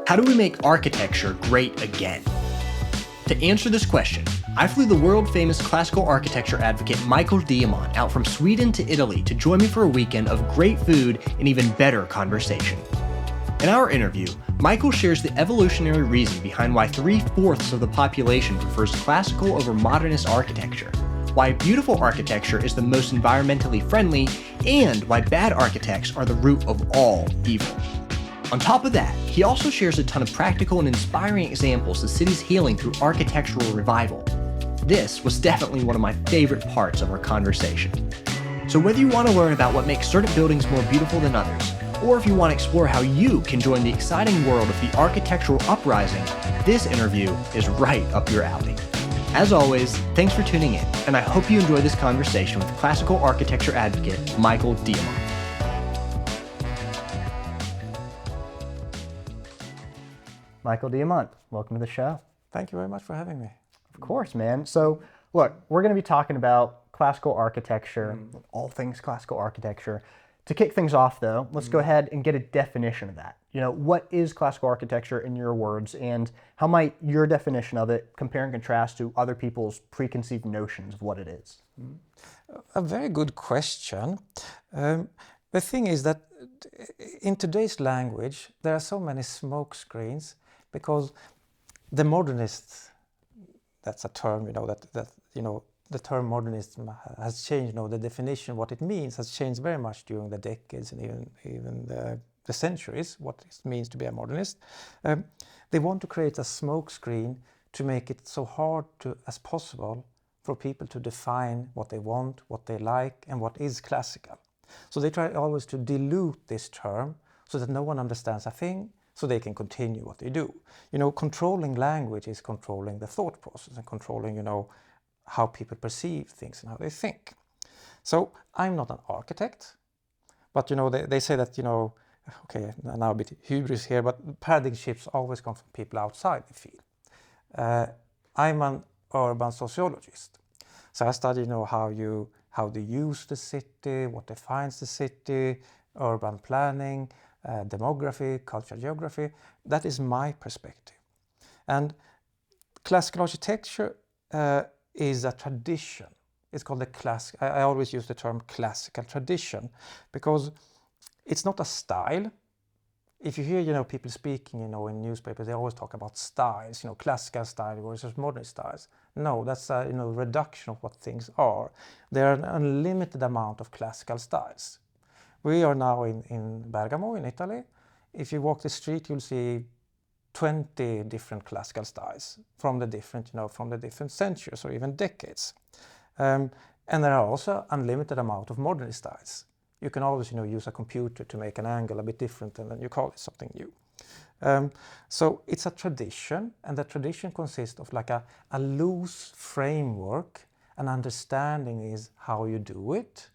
How do we make architecture great again? To answer this question, I flew the world-famous classical architecture advocate Michael Diamant out from Sweden to Italy to join me for a weekend of great food and even better conversation. In our interview, Michael shares the evolutionary reason behind why 3/4 of the population prefers classical over modernist architecture, why beautiful architecture is the most environmentally friendly, and why bad architects are the root of all evil. On top of that, he also shares a ton of practical and inspiring examples of cities healing through architectural revival. This was definitely one of my favorite parts of our conversation. So whether you want to learn about what makes certain buildings more beautiful than others, or if you want to explore how you can join the exciting world of the architectural uprising, this interview is right up your alley. As always, thanks for tuning in, and I hope you enjoy this conversation with classical architecture advocate Michael Diamant. Michael Diamant, welcome to the show. Thank you very much for having me. Of course, man. So, look, we're going to be talking about classical architecture, all things classical architecture. To kick things off, though, let's go ahead and get a definition of that. What is classical architecture in your words, and how might your definition of it compare and contrast to other people's preconceived notions of what it is? A very good question. The thing is that in today's language, there are so many smoke screens because the modernists, that's a term, the term modernism has changed, the definition, what it means has changed very much during the decades and even the centuries, what it means to be a modernist. They want to create a smokescreen to make it so hard as possible for people to define what they want, what they like, and what is classical. So they try always to dilute this term so that no one understands a thing, so they can continue what they do. Controlling language is controlling the thought process and controlling, how people perceive things and how they think. So I'm not an architect, but they say that, okay, now a bit hubris here, but paradigm shifts always come from people outside the field. I'm an urban sociologist. So I study, how they use the city, what defines the city, urban planning, demography, cultural geography. That is my perspective. And classical architecture is a tradition. It's called I always use the term classical tradition because it's not a style. If you hear, people speaking, in newspapers, they always talk about styles, classical style versus modern styles. No, that's a, reduction of what things are. There are an unlimited amount of classical styles. We are now in Bergamo, in Italy. If you walk the street, you'll see 20 different classical styles from the different centuries or even decades. And there are also unlimited amount of modernist styles. You can always, use a computer to make an angle a bit different and then you call it something new. So it's a tradition, and the tradition consists of like a loose framework. An understanding is how you do it.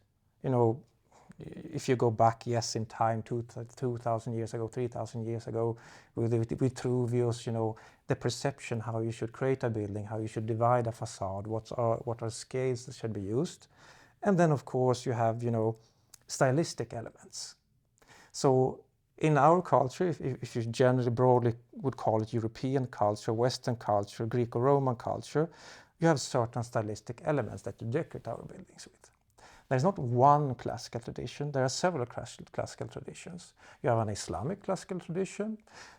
If you go back, in time, 2,000 years ago, 3,000 years ago, with Vitruvius, the perception, how you should create a building, how you should divide a facade, what are scales that should be used. And then, of course, you have, stylistic elements. So in our culture, if you generally broadly would call it European culture, Western culture, Greco-Roman culture, you have certain stylistic elements that you decorate our buildings with. There's not one classical tradition, there are several classical traditions. You have an Islamic classical tradition,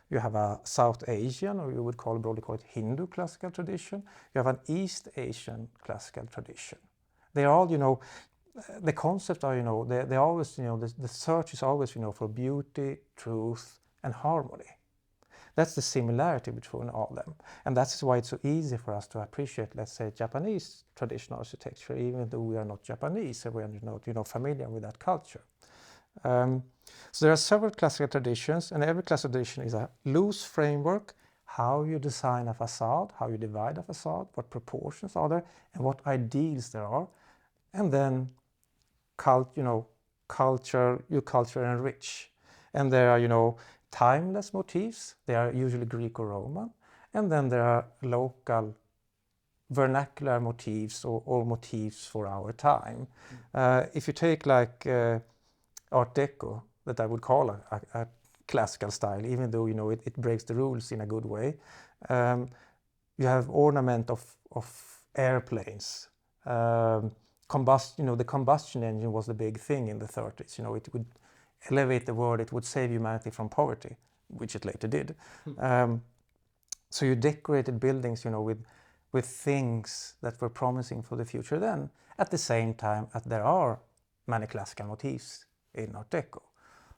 you have a South Asian, or you would broadly call it Hindu classical tradition, you have an East Asian classical tradition. They are all, the concepts are, they always, the search is always, for beauty, truth, and harmony. That's the similarity between all of them. And that's why it's so easy for us to appreciate, let's say, Japanese traditional architecture, even though we are not Japanese and we are not, familiar with that culture. So there are several classical traditions, and every classical tradition is a loose framework, how you design a facade, how you divide a facade, what proportions are there, and what ideals there are. And then, you culture enrich. And there are, timeless motifs. They are usually Greco-Roman. And then there are local vernacular motifs or motifs for our time. If you take like Art Deco, that I would call a classical style, even though, you know, it breaks the rules in a good way. You have ornament of airplanes. You know, the combustion engine was the big thing in the 30s. You know, it would elevate the world, it would save humanity from poverty, which it later did. So you decorated buildings, you know, with things that were promising for the future then, at the same time as there are many classical motifs in Art Deco.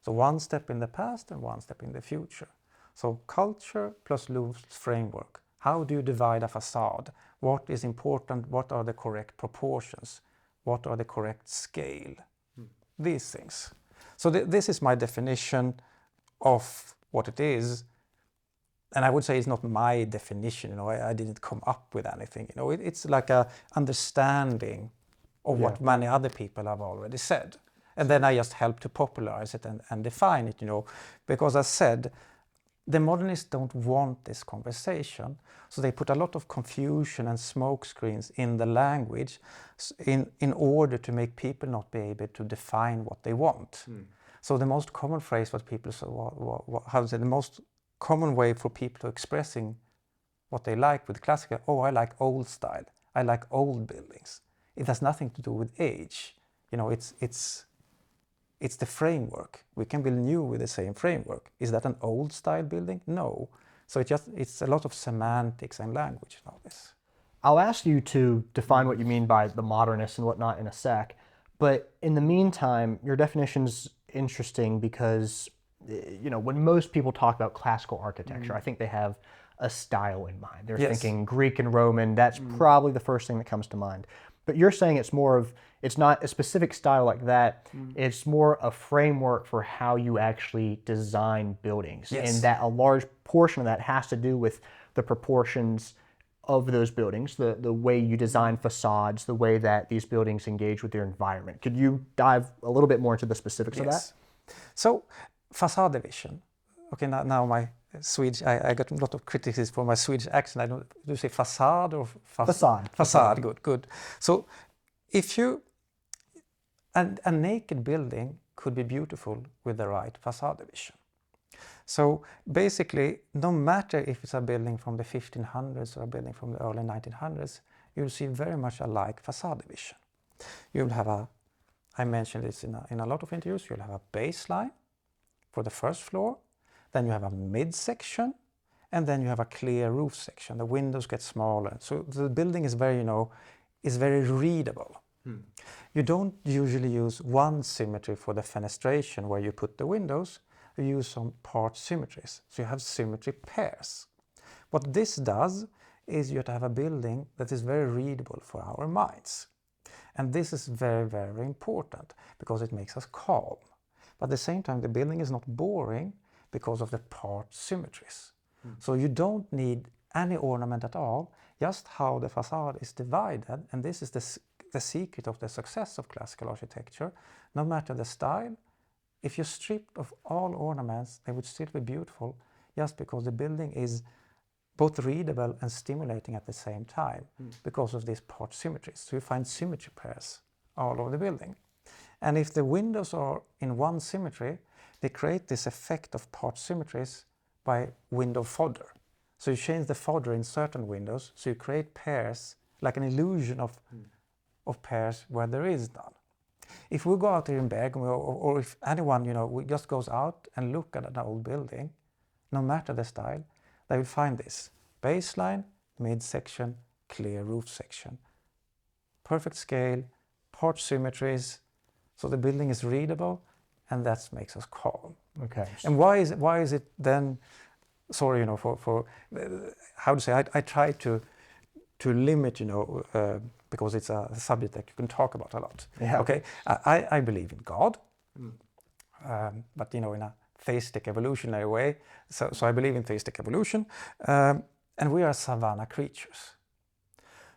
So one step in the past and one step in the future. So culture plus Louvre's framework. How do you divide a facade? What is important? What are the correct proportions? What are the correct scale? These things. So this is my definition of what it is. And I would say it's not my definition, you know, I didn't come up with anything, you know, it's like a understanding of what many other people have already said. And then I just help to popularize it and define it, you know, because as said, the modernists don't want this conversation, so they put a lot of confusion and smoke screens in the language in order to make people not be able to define what they want. So the most common phrase what people say, how to say, the most common way for people to expressing what they like with classical, oh, I like old style, I like old buildings. It has nothing to do with age. You know, it's the framework. We can build new with the same framework. Is that an old style building? No. So it's a lot of semantics and language and all this. I'll ask you to define what you mean by the modernists and whatnot in a sec, but in the meantime, your definition's interesting because, you know, when most people talk about classical architecture, I think they have a style in mind. They're thinking Greek and Roman. That's probably the first thing that comes to mind. But you're saying it's more of, it's not a specific style like that. It's more a framework for how you actually design buildings. And that a large portion of that has to do with the proportions of those buildings, the way you design facades, the way that these buildings engage with their environment. Could you dive a little bit more into the specifics of that? So, facade division. Okay, now my Swedish, I got a lot of criticism for my Swedish accent. I don't, do you say facade or Facade. Facade, good. So if you, a naked building could be beautiful with the right facade division. So basically, no matter if it's a building from the 1500s or a building from the early 1900s, you'll see very much alike facade division. You'll have a, I mentioned this in a lot of interviews, you'll have a baseline for the first floor, then you have a midsection, and then you have a clear roof section. The windows get smaller. So the building is very, you know, is very readable. You don't usually use one symmetry for the fenestration where you put the windows. You use some part symmetries. So you have symmetry pairs. What this does is you have a building that is very readable for our minds. And this is very, very important because it makes us calm. But at the same time, the building is not boring because of the part symmetries. So you don't need any ornament at all, just how the facade is divided. And this is the secret of the success of classical architecture. No matter the style, if you stripped of all ornaments, they would still be beautiful just because the building is both readable and stimulating at the same time because of these part symmetries. So you find symmetry pairs all over the building. And if the windows are in one symmetry, they create this effect of part symmetries by window fodder. So you change the fodder in certain windows, so you create pairs, like an illusion of pairs where there is none. If we go out here in Bergen, or if anyone, you know, we just goes out and look at an old building, no matter the style, they will find this. Baseline, midsection, clear roof section. Perfect scale, part symmetries, so the building is readable, and that makes us calm. Okay. And why is it then, sorry, you know, for how to say, I try to limit, you know, because it's a subject that you can talk about a lot. Yeah. Okay, I believe in God, but you know, in a theistic evolutionary way. So I believe in theistic evolution, and we are savanna creatures.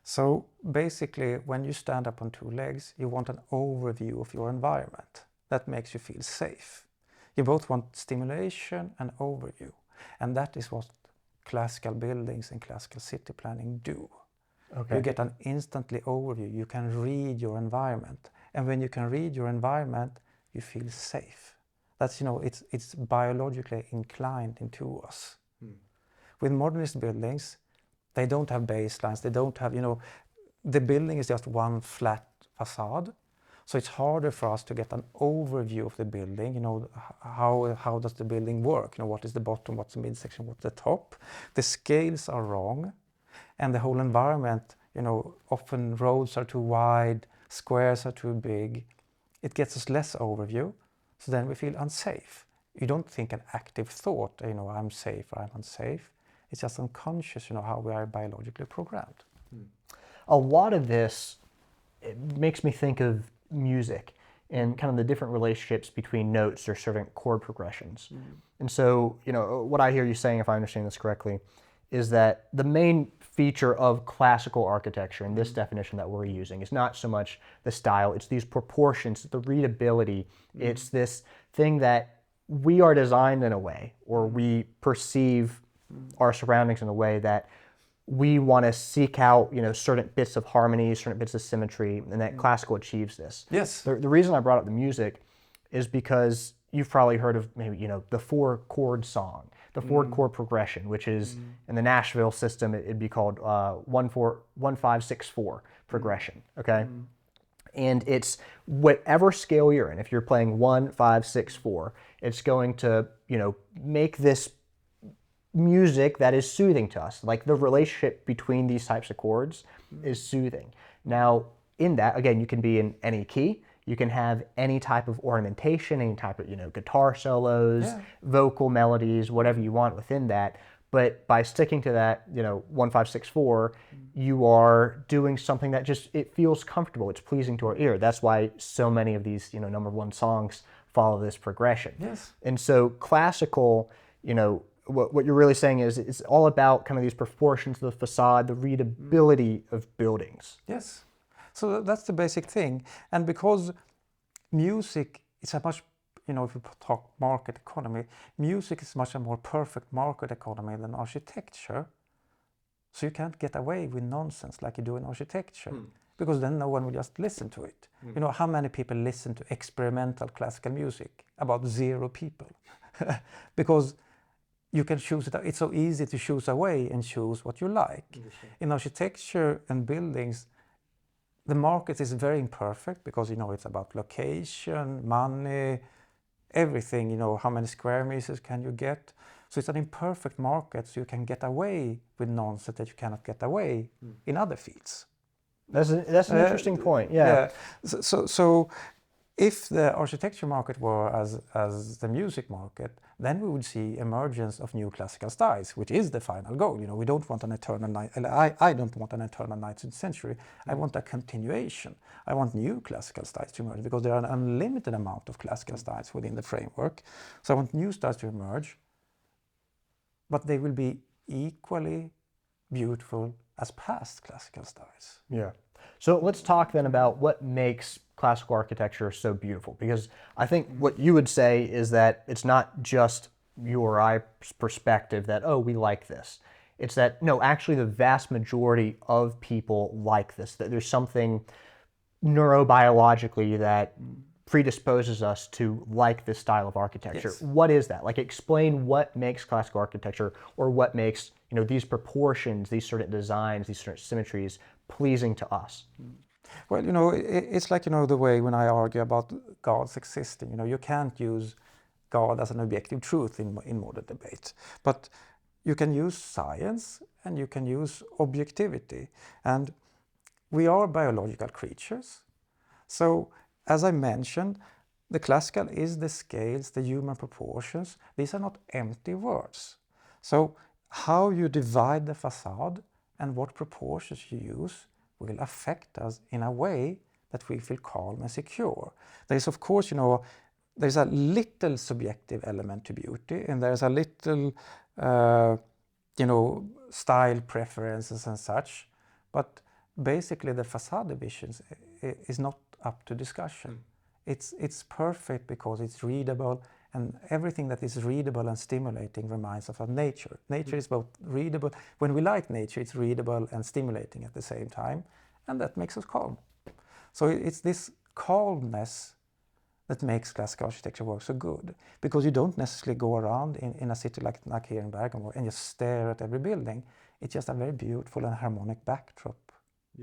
So basically, when you stand up on two legs, you want an overview of your environment. That makes you feel safe. You both want stimulation and overview, and that is what classical buildings and classical city planning do. Okay. You get an instantly overview. You can read your environment. And when you can read your environment, you feel safe. That's, it's biologically inclined into us. With modernist buildings, they don't have baselines, they don't have, the building is just one flat facade. So it's harder for us to get an overview of the building, how does the building work? What is the bottom, what's the midsection, what's the top? The scales are wrong, and the whole environment, often roads are too wide, squares are too big. It gets us less overview, so then we feel unsafe. You don't think an active thought, I'm safe or I'm unsafe. It's just unconscious, how we are biologically programmed. A lot of this, it makes me think of music and kind of the different relationships between notes or certain chord progressions. And so, what I hear you saying, if I understand this correctly, is that the main feature of classical architecture in this definition that we're using is not so much the style, it's these proportions, the readability, it's this thing that we are designed in a way, or we perceive our surroundings in a way that we want to seek out, certain bits of harmony, certain bits of symmetry, and that classical achieves this. Yes. The reason I brought up the music is because you've probably heard of maybe, the 4-chord song, the 4-chord progression, which is in the Nashville system, it'd be called 1-5-6-4 progression, okay? And it's whatever scale you're in. If you're playing 1-5-6-4, it's going to, make this music that is soothing to us. Like the relationship between these types of chords is soothing. Now, in that, again, you can be in any key. You can have any type of ornamentation, any type of, guitar solos, vocal melodies, whatever you want within that. But by sticking to that, 1-5-6-4, you are doing something that just, it feels comfortable. It's pleasing to our ear. That's why so many of these, number one songs follow this progression. Yes. And so classical, what you're really saying is it's all about kind of these proportions of the facade, the readability of buildings. Yes. So that's the basic thing. And because music is a much, if we talk market economy, music is much a more perfect market economy than architecture. So you can't get away with nonsense like you do in architecture, because then no one will just listen to it. How many people listen to experimental classical music? About 0 people. Because you can choose it. It's so easy to choose away and choose what you like. In architecture and buildings, the market is very imperfect because, it's about location, money, everything, how many square meters can you get. So it's an imperfect market, so you can get away with nonsense that you cannot get away in other fields. That's an interesting point, yeah. So if the architecture market were as the music market, then we would see emergence of new classical styles, which is the final goal. We don't want an eternal I don't want an eternal 19th century. I want a continuation. I want new classical styles to emerge because there are an unlimited amount of classical styles within the framework. So I want new styles to emerge, but they will be equally beautiful as past classical styles. Yeah. So let's talk then about what makes classical architecture so beautiful, because I think what you would say is that it's not just you or I's perspective that, oh, we like this. It's that, no, actually the vast majority of people like this, that there's something neurobiologically that predisposes us to like this style of architecture. Yes. What is that? Like, explain what makes classical architecture, or what makes, these proportions, these certain designs, these certain symmetries pleasing to us. Well, it's like, the way when I argue about God's existing, you can't use God as an objective truth in modern debate. But you can use science and you can use objectivity. And we are biological creatures. So, as I mentioned, the classical is the scales, the human proportions. These are not empty words. So, how you divide the facade and what proportions you use will affect us in a way that we feel calm and secure. There is, of course, there's a little subjective element to beauty, and there's a little, style preferences and such. But basically, the facade divisions is not up to discussion. It's perfect because it's readable, and everything that is readable and stimulating reminds us of nature. Nature is both readable. When we like nature, it's readable and stimulating at the same time, and that makes us calm. So it's this calmness that makes classical architecture work so good. Because you don't necessarily go around in a city like here in Bergamo and just stare at every building. It's just a very beautiful and harmonic backdrop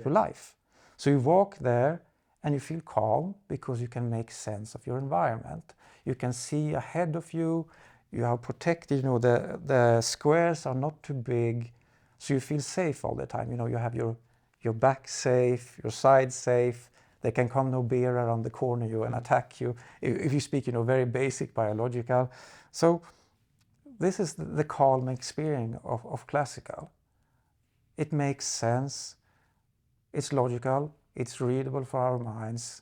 to life. So you walk there and you feel calm because you can make sense of your environment. You can see ahead of you, you are protected, the squares are not too big, so you feel safe all the time. You have your back safe, your side safe. There can come no bear around the corner and attack you. If you speak, very basic biological. So this is the calm experience of classical. It makes sense, it's logical, it's readable for our minds,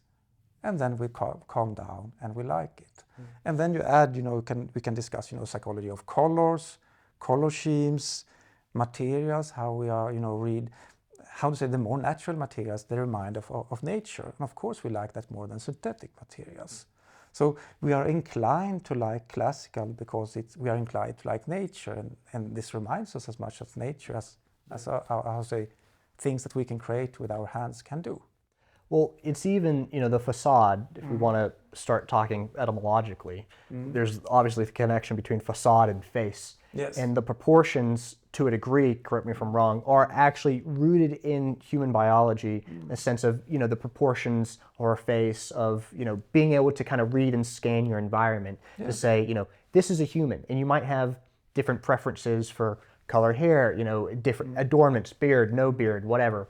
and then we calm down and we like it. And then you add, we can discuss, psychology of colors, color schemes, materials, how we are, read, how to say, the more natural materials, they remind of nature. And of course we like that more than synthetic materials. So we are inclined to like classical because we are inclined to like nature, and this reminds us as much of nature as how say, things that we can create with our hands can do. Well, it's even, the facade, if we want to start talking etymologically, there's obviously the connection between facade and face. Yes. And the proportions, to a degree, correct me if I'm wrong, are actually rooted in human biology, in the sense of, the proportions or a face of, being able to kind of read and scan your environment to say, this is a human. And you might have different preferences for color hair, different adornments, beard, no beard, whatever.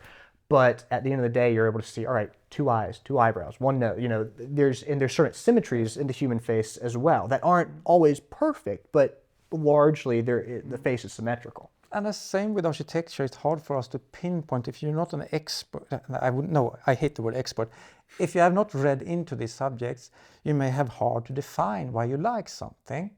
But at the end of the day, you're able to see, all right, 2 eyes, 2 eyebrows, 1 nose. There's certain symmetries in the human face as well that aren't always perfect, but largely the face is symmetrical. And the same with architecture. It's hard for us to pinpoint. If you're not an expert, I hate the word expert. If you have not read into these subjects, you may have hard to define why you like something.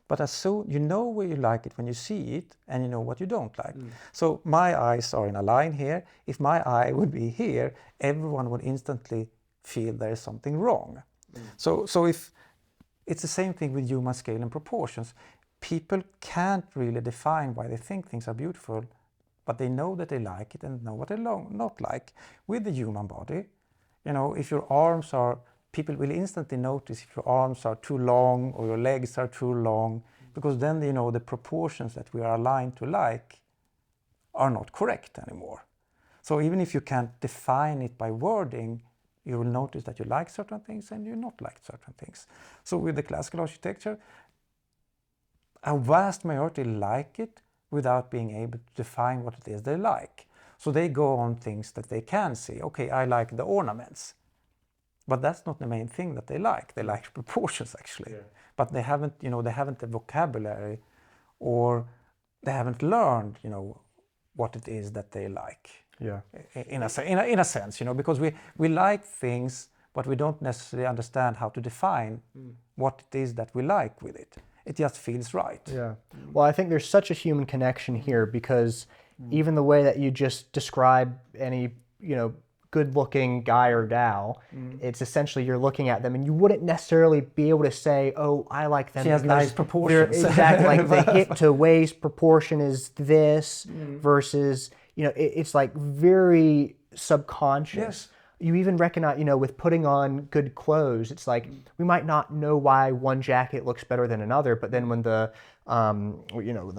But as soon you know where you like it when you see it, and you know what you don't like. So my eyes are in a line here. If my eye would be here, everyone would instantly feel there is something wrong. So if it's the same thing with human scale and proportions, people can't really define why they think things are beautiful, but they know that they like it and know what they not like. With the human body, if your arms are, people will instantly notice if your arms are too long or your legs are too long, because then the proportions that we are aligned to like are not correct anymore. So even if you can't define it by wording, you will notice that you like certain things and you not like certain things. So with the classical architecture, a vast majority like it without being able to define what it is they like. So they go on things that they can see. Okay, I like the ornaments. But that's not the main thing that they like. They like proportions, actually. Yeah. But they haven't, they haven't the vocabulary, or they haven't learned, what it is that they like. Yeah. In a sense, because we like things, but we don't necessarily understand how to define what it is that we like with it. It just feels right. Yeah. Well, I think there's such a human connection here, because even the way that you just describe any, good-looking guy or gal, it's essentially you're looking at them and you wouldn't necessarily be able to say, oh, I like them. She has nice proportions. Exactly, like the hip to waist proportion is this versus, it's like very subconscious. Yes. You even recognize, with putting on good clothes, it's like we might not know why one jacket looks better than another, but then when the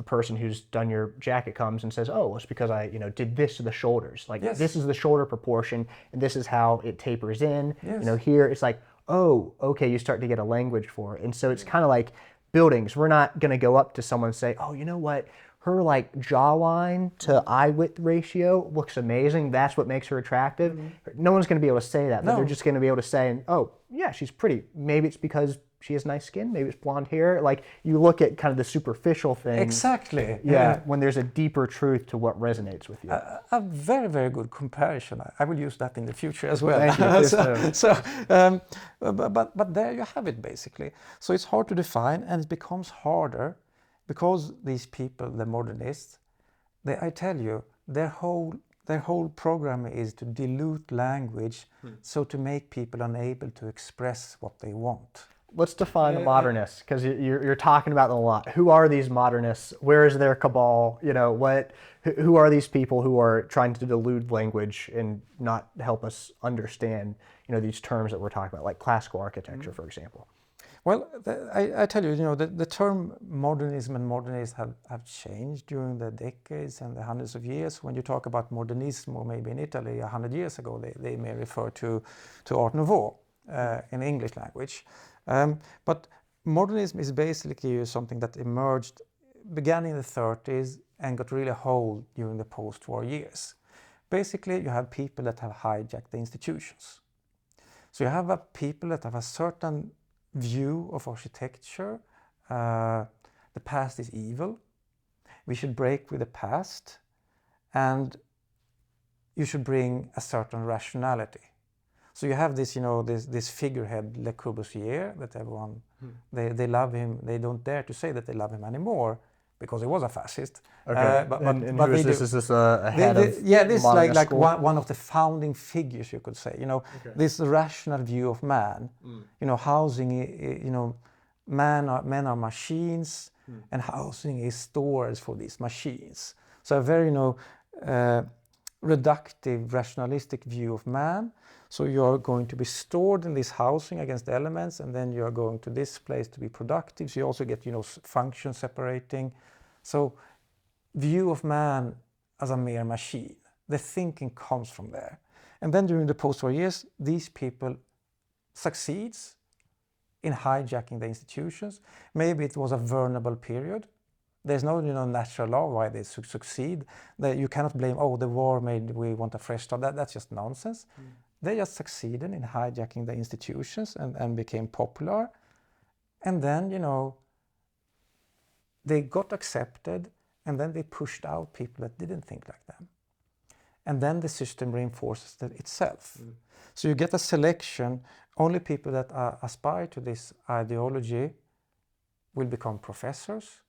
person who's done your jacket comes and says, oh, it's because I, did this to the shoulders. Like, this is the shoulder proportion, and this is how it tapers in. Yes. Here it's like, oh, okay, you start to get a language for it. And so it's kind of like buildings. We're not going to go up to someone and say, oh, you know what? Her jawline to eye width ratio looks amazing. That's what makes her attractive. No one's going to be able to say that, but they're just going to be able to say, oh, yeah, she's pretty. Maybe it's because she has nice skin. Maybe it's blonde hair. Like, you look at kind of the superficial things. Exactly. Yeah, when there's a deeper truth to what resonates with you. A very, very good comparison. I will use that in the future as well. Thank you. But there you have it, basically. So it's hard to define, and it becomes harder because these people, the modernists, I tell you, their whole program is to dilute language, so to make people unable to express what they want. Let's define the modernists, because you're talking about them a lot. Who are these modernists? Where is their cabal? Who are these people who are trying to dilute language and not help us understand, these terms that we're talking about, like classical architecture, for example? Well, I tell you, the term modernism and modernist have changed during the decades and the hundreds of years. When you talk about modernism, or maybe in Italy 100 years ago, they may refer to Art Nouveau in the English language. But modernism is basically something that emerged, began in the 30s and got really hold during the post-war years. Basically, you have people that have hijacked the institutions. So you have people that have a certain view of architecture. The past is evil. We should break with the past, and you should bring a certain rationality. So you have this, this figurehead, Le Corbusier, that everyone they love him. They don't dare to say that they love him anymore because he was a fascist. Okay. But who is this? Is this a head of this Modernist like school? one of the founding figures, you could say. This rational view of man. Housing. Men are machines, and housing is storage for these machines. So a very reductive, rationalistic view of man. So you're going to be stored in this housing against the elements, and then you're going to this place to be productive. So you also get, function separating. So view of man as a mere machine. The thinking comes from there. And then during the post-war years, these people succeeds in hijacking the institutions. Maybe it was a vulnerable period. There's no natural law why they succeed. You cannot blame, the war made we want a fresh start. That's just nonsense. They just succeeded in hijacking the institutions and became popular. And then, they got accepted, and then they pushed out people that didn't think like them. And then the system reinforces itself. So you get a selection. Only people that aspire to this ideology will become professors.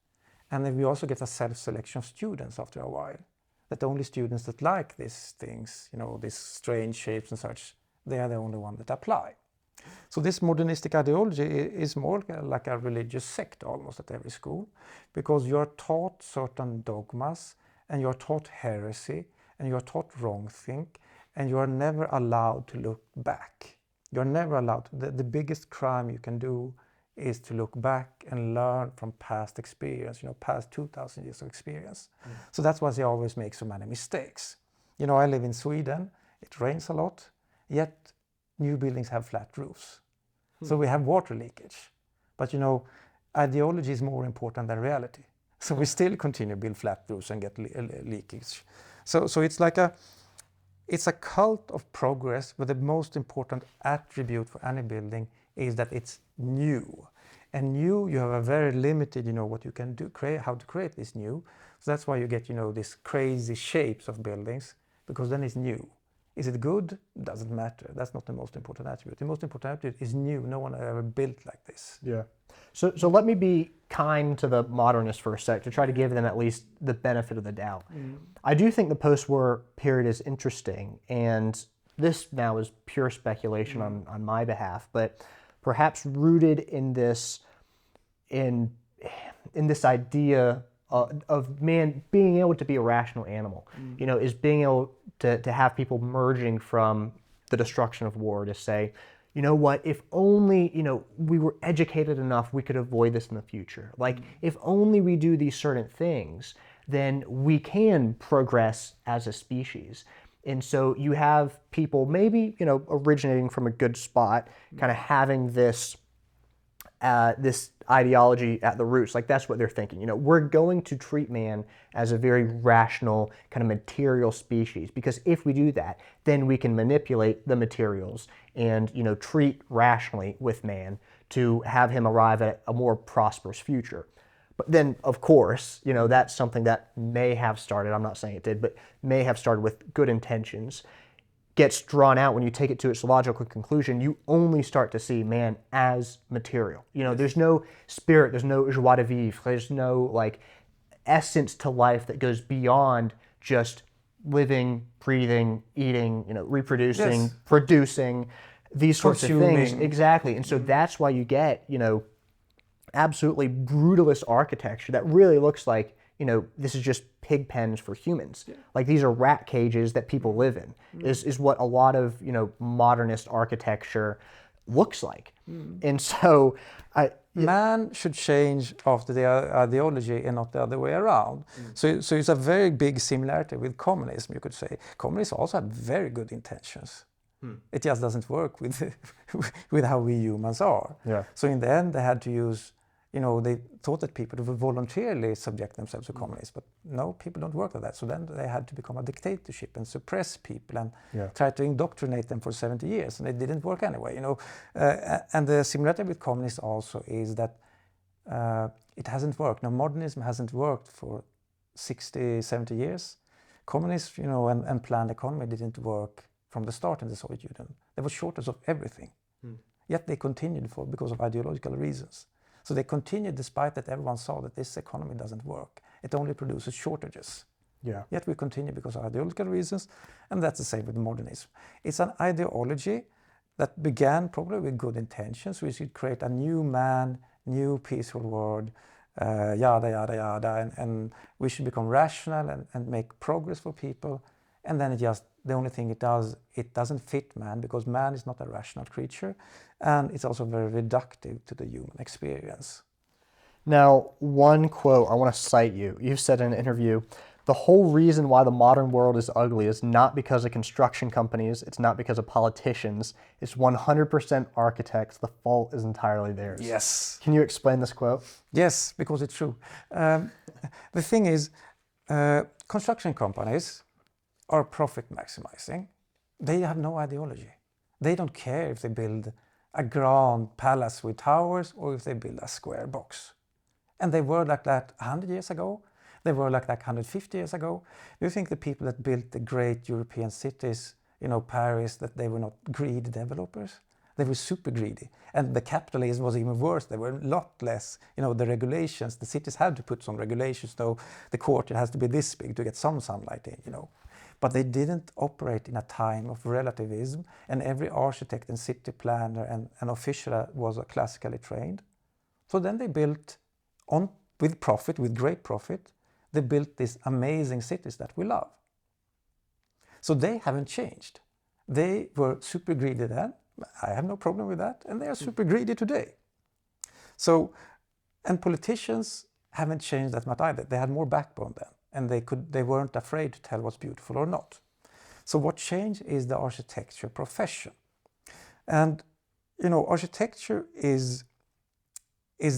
And then we also get a self-selection of students after a while. That only students that like these things, these strange shapes and such, they are the only one that apply. So this modernistic ideology is more like a religious sect almost at every school, because you're taught certain dogmas, and you're taught heresy, and you're taught wrong think, and you are never allowed to look back. You're never allowed to. The biggest crime you can do is to look back and learn from past experience, past 2,000 years of experience. So that's why they always make so many mistakes. I live in Sweden, it rains a lot, yet new buildings have flat roofs. So we have water leakage. But ideology is more important than reality. So we still continue to build flat roofs and get leakage. So it's like it's a cult of progress, but the most important attribute for any building is that it's new. And new, you have a very limited, what you can do, how to create this new. So that's why you get, these crazy shapes of buildings, because then it's new. Is it good? Doesn't matter. That's not the most important attribute. The most important attribute is new. No one ever built like this. Yeah. So let me be kind to the modernists for a sec to try to give them at least the benefit of the doubt. I do think the post-war period is interesting, and this now is pure speculation on my behalf, but perhaps rooted in this idea of man being able to be a rational animal, is being able to have people merging from the destruction of war to say, what, if only, we were educated enough, we could avoid this in the future. Like, if only we do these certain things, then we can progress as a species. And so you have people maybe, originating from a good spot, kind of having this this ideology at the roots. Like, that's what they're thinking. We're going to treat man as a very rational kind of material species, because if we do that, then we can manipulate the materials and, treat rationally with man to have him arrive at a more prosperous future. But then, of course, that's something that may have started, I'm not saying it did, but may have started with good intentions, gets drawn out. When you take it to its logical conclusion, you only start to see man as material. There's no spirit, there's no joie de vivre, there's no essence to life that goes beyond just living, breathing, eating, reproducing, producing, these sorts of things. Exactly. And so that's why you get, absolutely brutalist architecture that really looks like, this is just pig pens for humans. Like these are rat cages that people live in, is what a lot of, modernist architecture looks like. And so man should change after the ideology and not the other way around. So it's a very big similarity with communism, you could say. Communists also have very good intentions. It just doesn't work with with how we humans are. So in the end they had to use, they thought that people would voluntarily subject themselves to communism, but no, people don't work like that. So then they had to become a dictatorship and suppress people and try to indoctrinate them for 70 years, and it didn't work anyway. And the similarity with communists also is that it hasn't worked. Now, modernism hasn't worked for 60, 70 years. Communism, and planned economy didn't work from the start in the Soviet Union. There was shortage of everything. Yet they continued because of ideological reasons. So they continued despite that everyone saw that this economy doesn't work. It only produces shortages. Yet we continue because of ideological reasons, and that's the same with modernism. It's an ideology that began probably with good intentions. We should create a new man, new peaceful world, yada, yada, yada, and we should become rational and make progress for people. And then the only thing it doesn't fit man, because man is not a rational creature, and it's also very reductive to the human experience. Now, one quote I want to cite you. You've said in an interview, the whole reason why the modern world is ugly is not because of construction companies, it's not because of politicians, it's 100% architects. The fault is entirely theirs. Yes. Can you explain this quote? Yes, because it's true. The thing is, construction companies are profit maximizing. They have no ideology. They don't care if they build a grand palace with towers or if they build a square box. And they were like that 100 years ago. They were like that 150 years ago. Do you think the people that built the great European cities, Paris, that they were not greedy developers? They were super greedy. And the capitalism was even worse. There were a lot less, the regulations. The cities had to put some regulations, though the courtyard has to be this big to get some sunlight in, But they didn't operate in a time of relativism, and every architect and city planner and official was classically trained. So then they built, with great profit, they built these amazing cities that we love. So they haven't changed. They were super greedy then. I have no problem with that. And they are super greedy today. So, and politicians haven't changed that much either. They had more backbone then. And they weren't afraid to tell what's beautiful or not. So what changed is the architecture profession. And, architecture is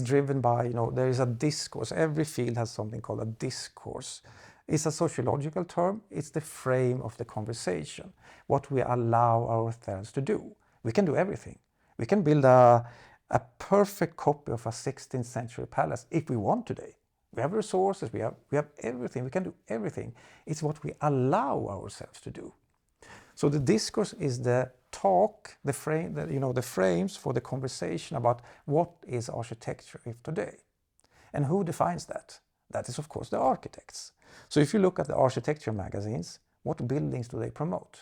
driven by, there is a discourse. Every field has something called a discourse. It's a sociological term. It's the frame of the conversation, what we allow ourselves to do. We can do everything. We can build a perfect copy of a 16th century palace if we want today. We have resources, we have everything, we can do everything. It's what we allow ourselves to do. So the discourse is the talk, the frames for the conversation about what is architecture if today. And who defines that? That is, of course, the architects. So if you look at the architecture magazines, what buildings do they promote?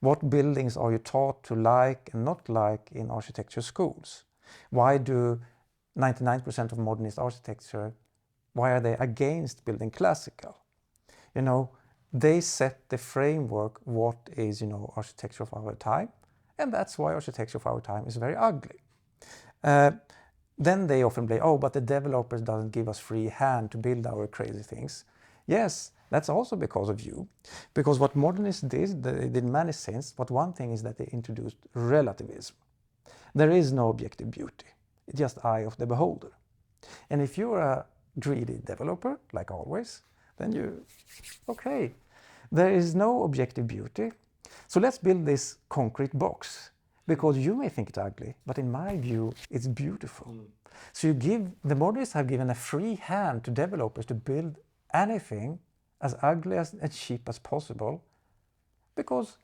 What buildings are you taught to like and not like in architecture schools? Why do 99% of modernist architecture, why are they against building classical? They set the framework, what is, architecture of our time, and that's why architecture of our time is very ugly. Then they often blame, but the developers doesn't give us free hand to build our crazy things. Yes, that's also because of you. Because what modernists did, they did many things, but one thing is that they introduced relativism. There is no objective beauty. It's just eye of the beholder. And if you're a greedy developer, like always, then there is no objective beauty. So let's build this concrete box, because you may think it's ugly, but in my view, it's beautiful. So the modernists have given a free hand to developers to build anything as ugly and cheap as possible, because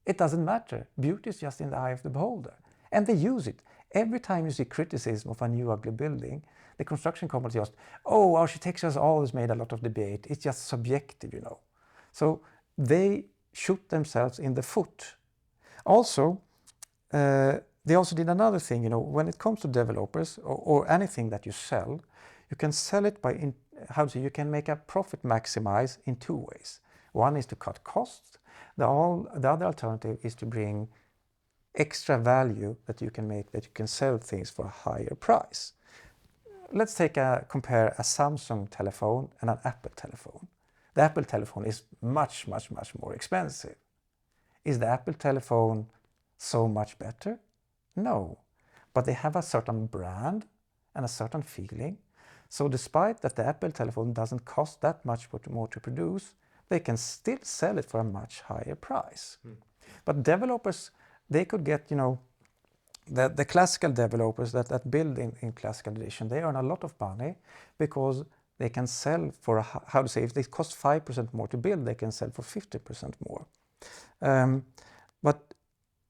it doesn't matter. Beauty is just in the eye of the beholder. And they use it. Every time you see criticism of a new ugly building, the construction company just, architecture has always made a lot of debate. It's just subjective, So they shoot themselves in the foot. Also, they also did another thing, when it comes to developers or anything that you sell, you can sell it by you can make a profit maximize in two ways. One is to cut costs. The other alternative is to bring extra value that you can make, that you can sell things for a higher price. Let's compare a Samsung telephone and an Apple telephone. The Apple telephone is much, much, much more expensive. Is the Apple telephone so much better? No, but they have a certain brand and a certain feeling. So despite that the Apple telephone doesn't cost that much more to produce, they can still sell it for a much higher price. But developers, they could get, the classical developers that build in classical edition, they earn a lot of money because they can sell for, if they cost 5% more to build, they can sell for 50% more. But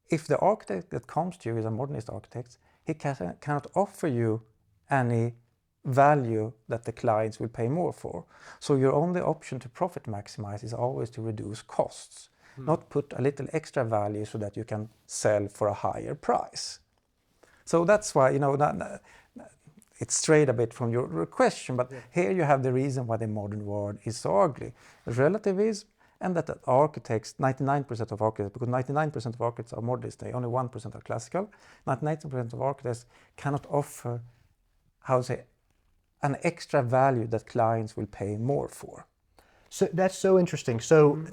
if the architect that comes to you is a modernist architect, he cannot offer you any value that the clients will pay more for. So your only option to profit maximize is always to reduce costs, not put a little extra value so that you can sell for a higher price. So that's why, it strayed a bit from your question, but here you have the reason why the modern world is so ugly. Relativism, and that the architects, 99% of architects, because 99% of architects are modernist, only 1% are classical, 99% of architects cannot offer, an extra value that clients will pay more for. So that's so interesting. So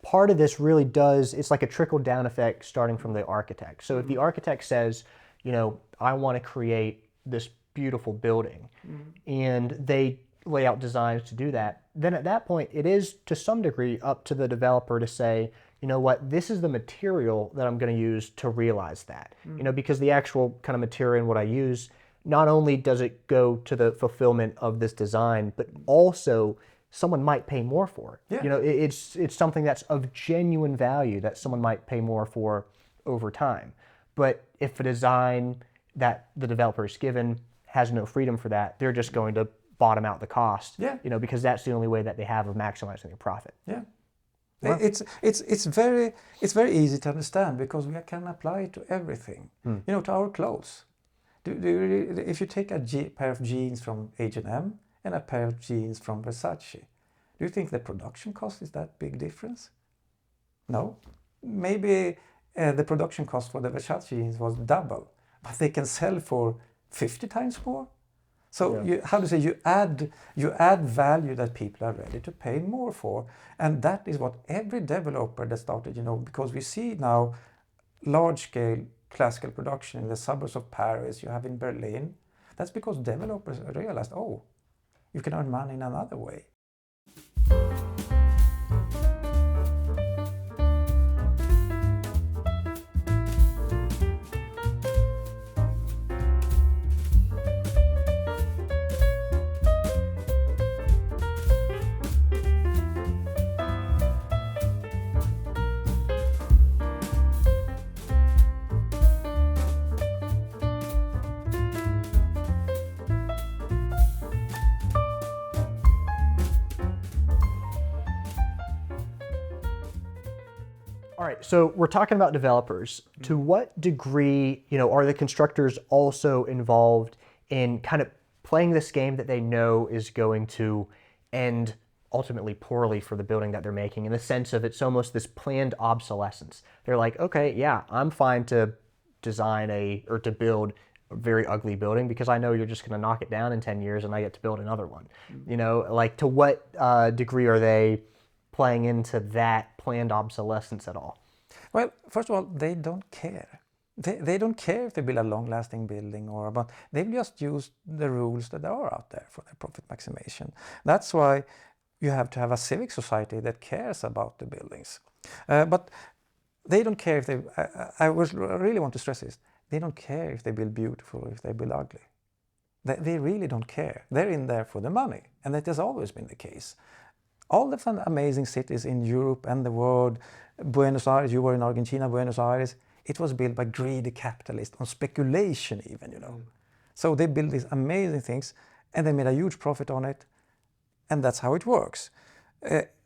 part of this really it's like a trickle-down effect starting from the architect. So if the architect says, I want to create this beautiful building, and they lay out designs to do that, then at that point it is to some degree up to the developer to say, this is the material that I'm going to use to realize that. Because the actual kind of material and what I use, not only does it go to the fulfillment of this design, but also someone might pay more for it. Yeah. It's something that's of genuine value that someone might pay more for over time. But if a design that the developer is given has no freedom for that, they're just going to bottom out the cost. Yeah. Because that's the only way that they have of maximizing their profit. Yeah. Wow. It's very easy to understand because we can apply it to everything. To our clothes. If you take a pair of jeans from H&M and a pair of jeans from Versace, do you think the production cost is that big difference? No. Maybe the production cost for the Versace jeans was double, but they can sell for 50 times more. So you add value that people are ready to pay more for, and that is what every developer that started, because we see now large-scale classical production in the suburbs of Paris, you have in Berlin. That's because developers realized, you can earn money in another way. All right, so we're talking about developers. To what degree, are the constructors also involved in kind of playing this game that they know is going to end ultimately poorly for the building that they're making, in the sense of it's almost this planned obsolescence? They're like, okay, yeah, I'm fine to design or to build a very ugly building because I know you're just going to knock it down in 10 years and I get to build another one. To what degree are they playing into that planned obsolescence at all? Well, first of all, they don't care. They don't care if they build a long-lasting building but they just use the rules that are out there for their profit maximization. That's why you have to have a civic society that cares about the buildings. But they don't care if they, I really want to stress this, they don't care if they build beautiful or if they build ugly. They really don't care. They're in there for the money, and that has always been the case. All the fun, amazing cities in Europe and the world, Buenos Aires, you were in Argentina, Buenos Aires, it was built by greedy capitalists on speculation even, So they built these amazing things and they made a huge profit on it, and that's how it works.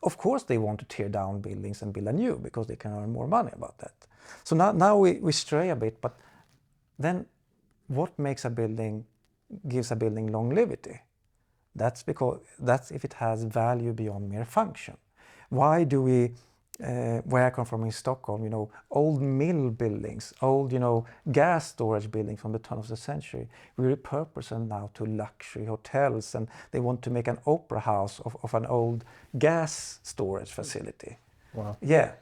Of course they want to tear down buildings and build a new because they can earn more money about that. So now we stray a bit, but then what makes gives a building longevity? That's if it has value beyond mere function. Why do we, where I come from in Stockholm, old mill buildings, old, gas storage buildings from the turn of the century, we repurpose them now to luxury hotels, and they want to make an opera house of an old gas storage facility. Wow. Yeah,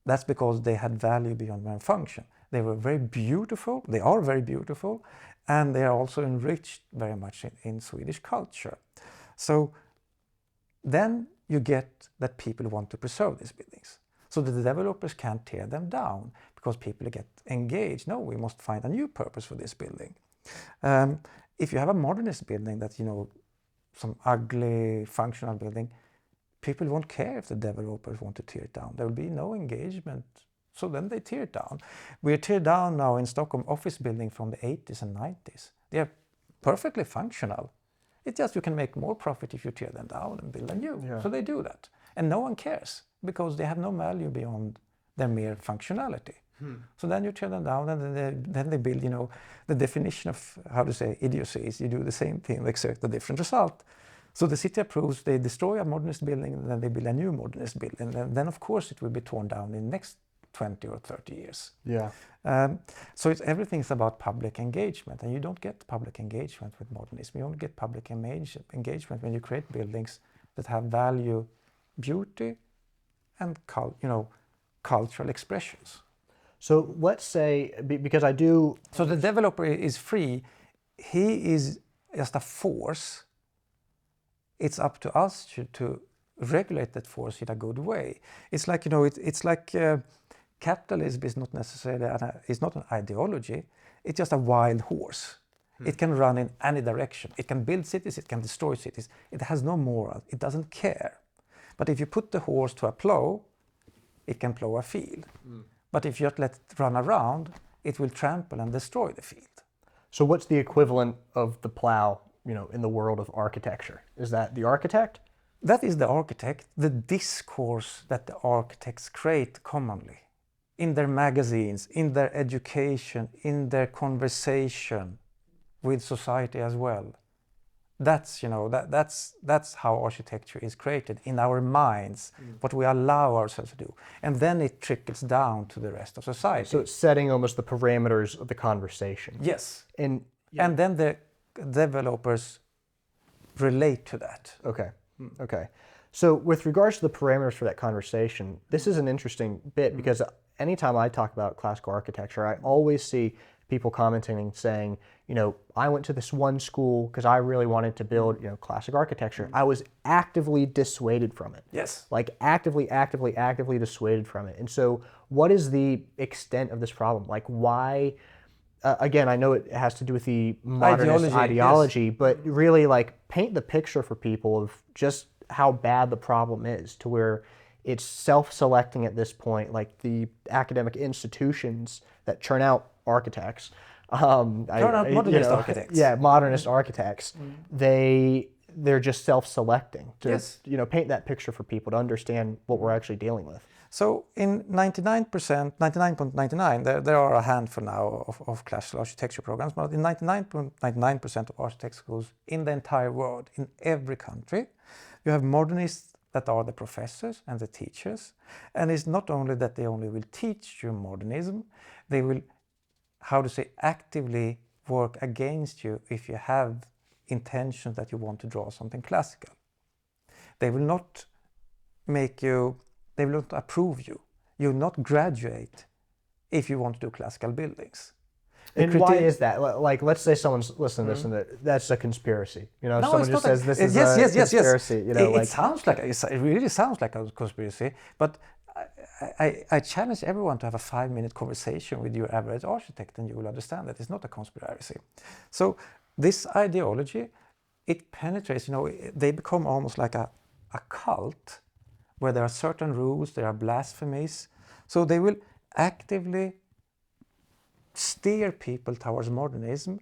that's because they had value beyond mere function. They were very beautiful, they are very beautiful, and they are also enriched very much in Swedish culture. So then you get that people want to preserve these buildings. So the developers can't tear them down because people get engaged. No, we must find a new purpose for this building. If you have a modernist building that, some ugly functional building, people won't care if the developers want to tear it down. There will be no engagement. So then they tear it down. We tear down now in Stockholm office building from the 80s and 90s. They are perfectly functional. It's just you can make more profit if you tear them down and build a new. Yeah. So they do that. And no one cares because they have no value beyond their mere functionality. So then you tear them down and then they build, the definition of how to say idiocy is you do the same thing, except a different result. So the city approves, they destroy a modernist building and then they build a new modernist building. And then of course it will be torn down in the next 20 or 30 years. Yeah. So everything's about public engagement, and you don't get public engagement with modernism. You only get public engagement when you create buildings that have value, beauty, and cultural expressions. So let's say, because I do... So the developer is free. He is just a force. It's up to us to regulate that force in a good way. It's like, it's like capitalism is not necessarily, it's not an ideology. It's just a wild horse. It can run in any direction. It can build cities, it can destroy cities. It has no moral, it doesn't care. But if you put the horse to a plow, it can plow a field. But if you just let it run around, it will trample and destroy the field. So what's the equivalent of the plow, in the world of architecture? Is that the architect? That is the architect, the discourse that the architects create commonly in their magazines, in their education, in their conversation with society as well. That's, that's how architecture is created in our minds, what we allow ourselves to do. And then it trickles down to the rest of society. So it's setting almost the parameters of the conversation. Yes. And then the developers relate to that. Okay. So with regards to the parameters for that conversation, this is an interesting bit because anytime I talk about classical architecture, I always see people commenting and saying, I went to this one school because I really wanted to build, classic architecture. I was actively dissuaded from it. Yes. Like actively dissuaded from it. And so what is the extent of this problem? Like why, again, I know it has to do with the modernist ideology, yes. But really paint the picture for people of just how bad the problem is to where it's self-selecting at this point, like the academic institutions that churn out architects. Modernist architects. Yeah, modernist architects. They're just self-selecting to paint that picture for people to understand what we're actually dealing with. So in 99.99%, there are a handful now of classical architecture programs, but in 99.99% of architecture schools in the entire world, in every country, you have modernists that are the professors and the teachers. And it's not only that they only will teach you modernism, they will, actively work against you if you have intentions that you want to draw something classical. They will not they will not approve you. You will not graduate if you want to do classical buildings. And why is that? Like, let's say someone's listening to this and that's a conspiracy. Someone just says this is a conspiracy. It really sounds like a conspiracy, but I challenge everyone to have a 5-minute conversation with your average architect and you will understand that it's not a conspiracy. So this ideology, it penetrates, they become almost like a cult where there are certain rules, there are blasphemies. So they will actively steer people towards modernism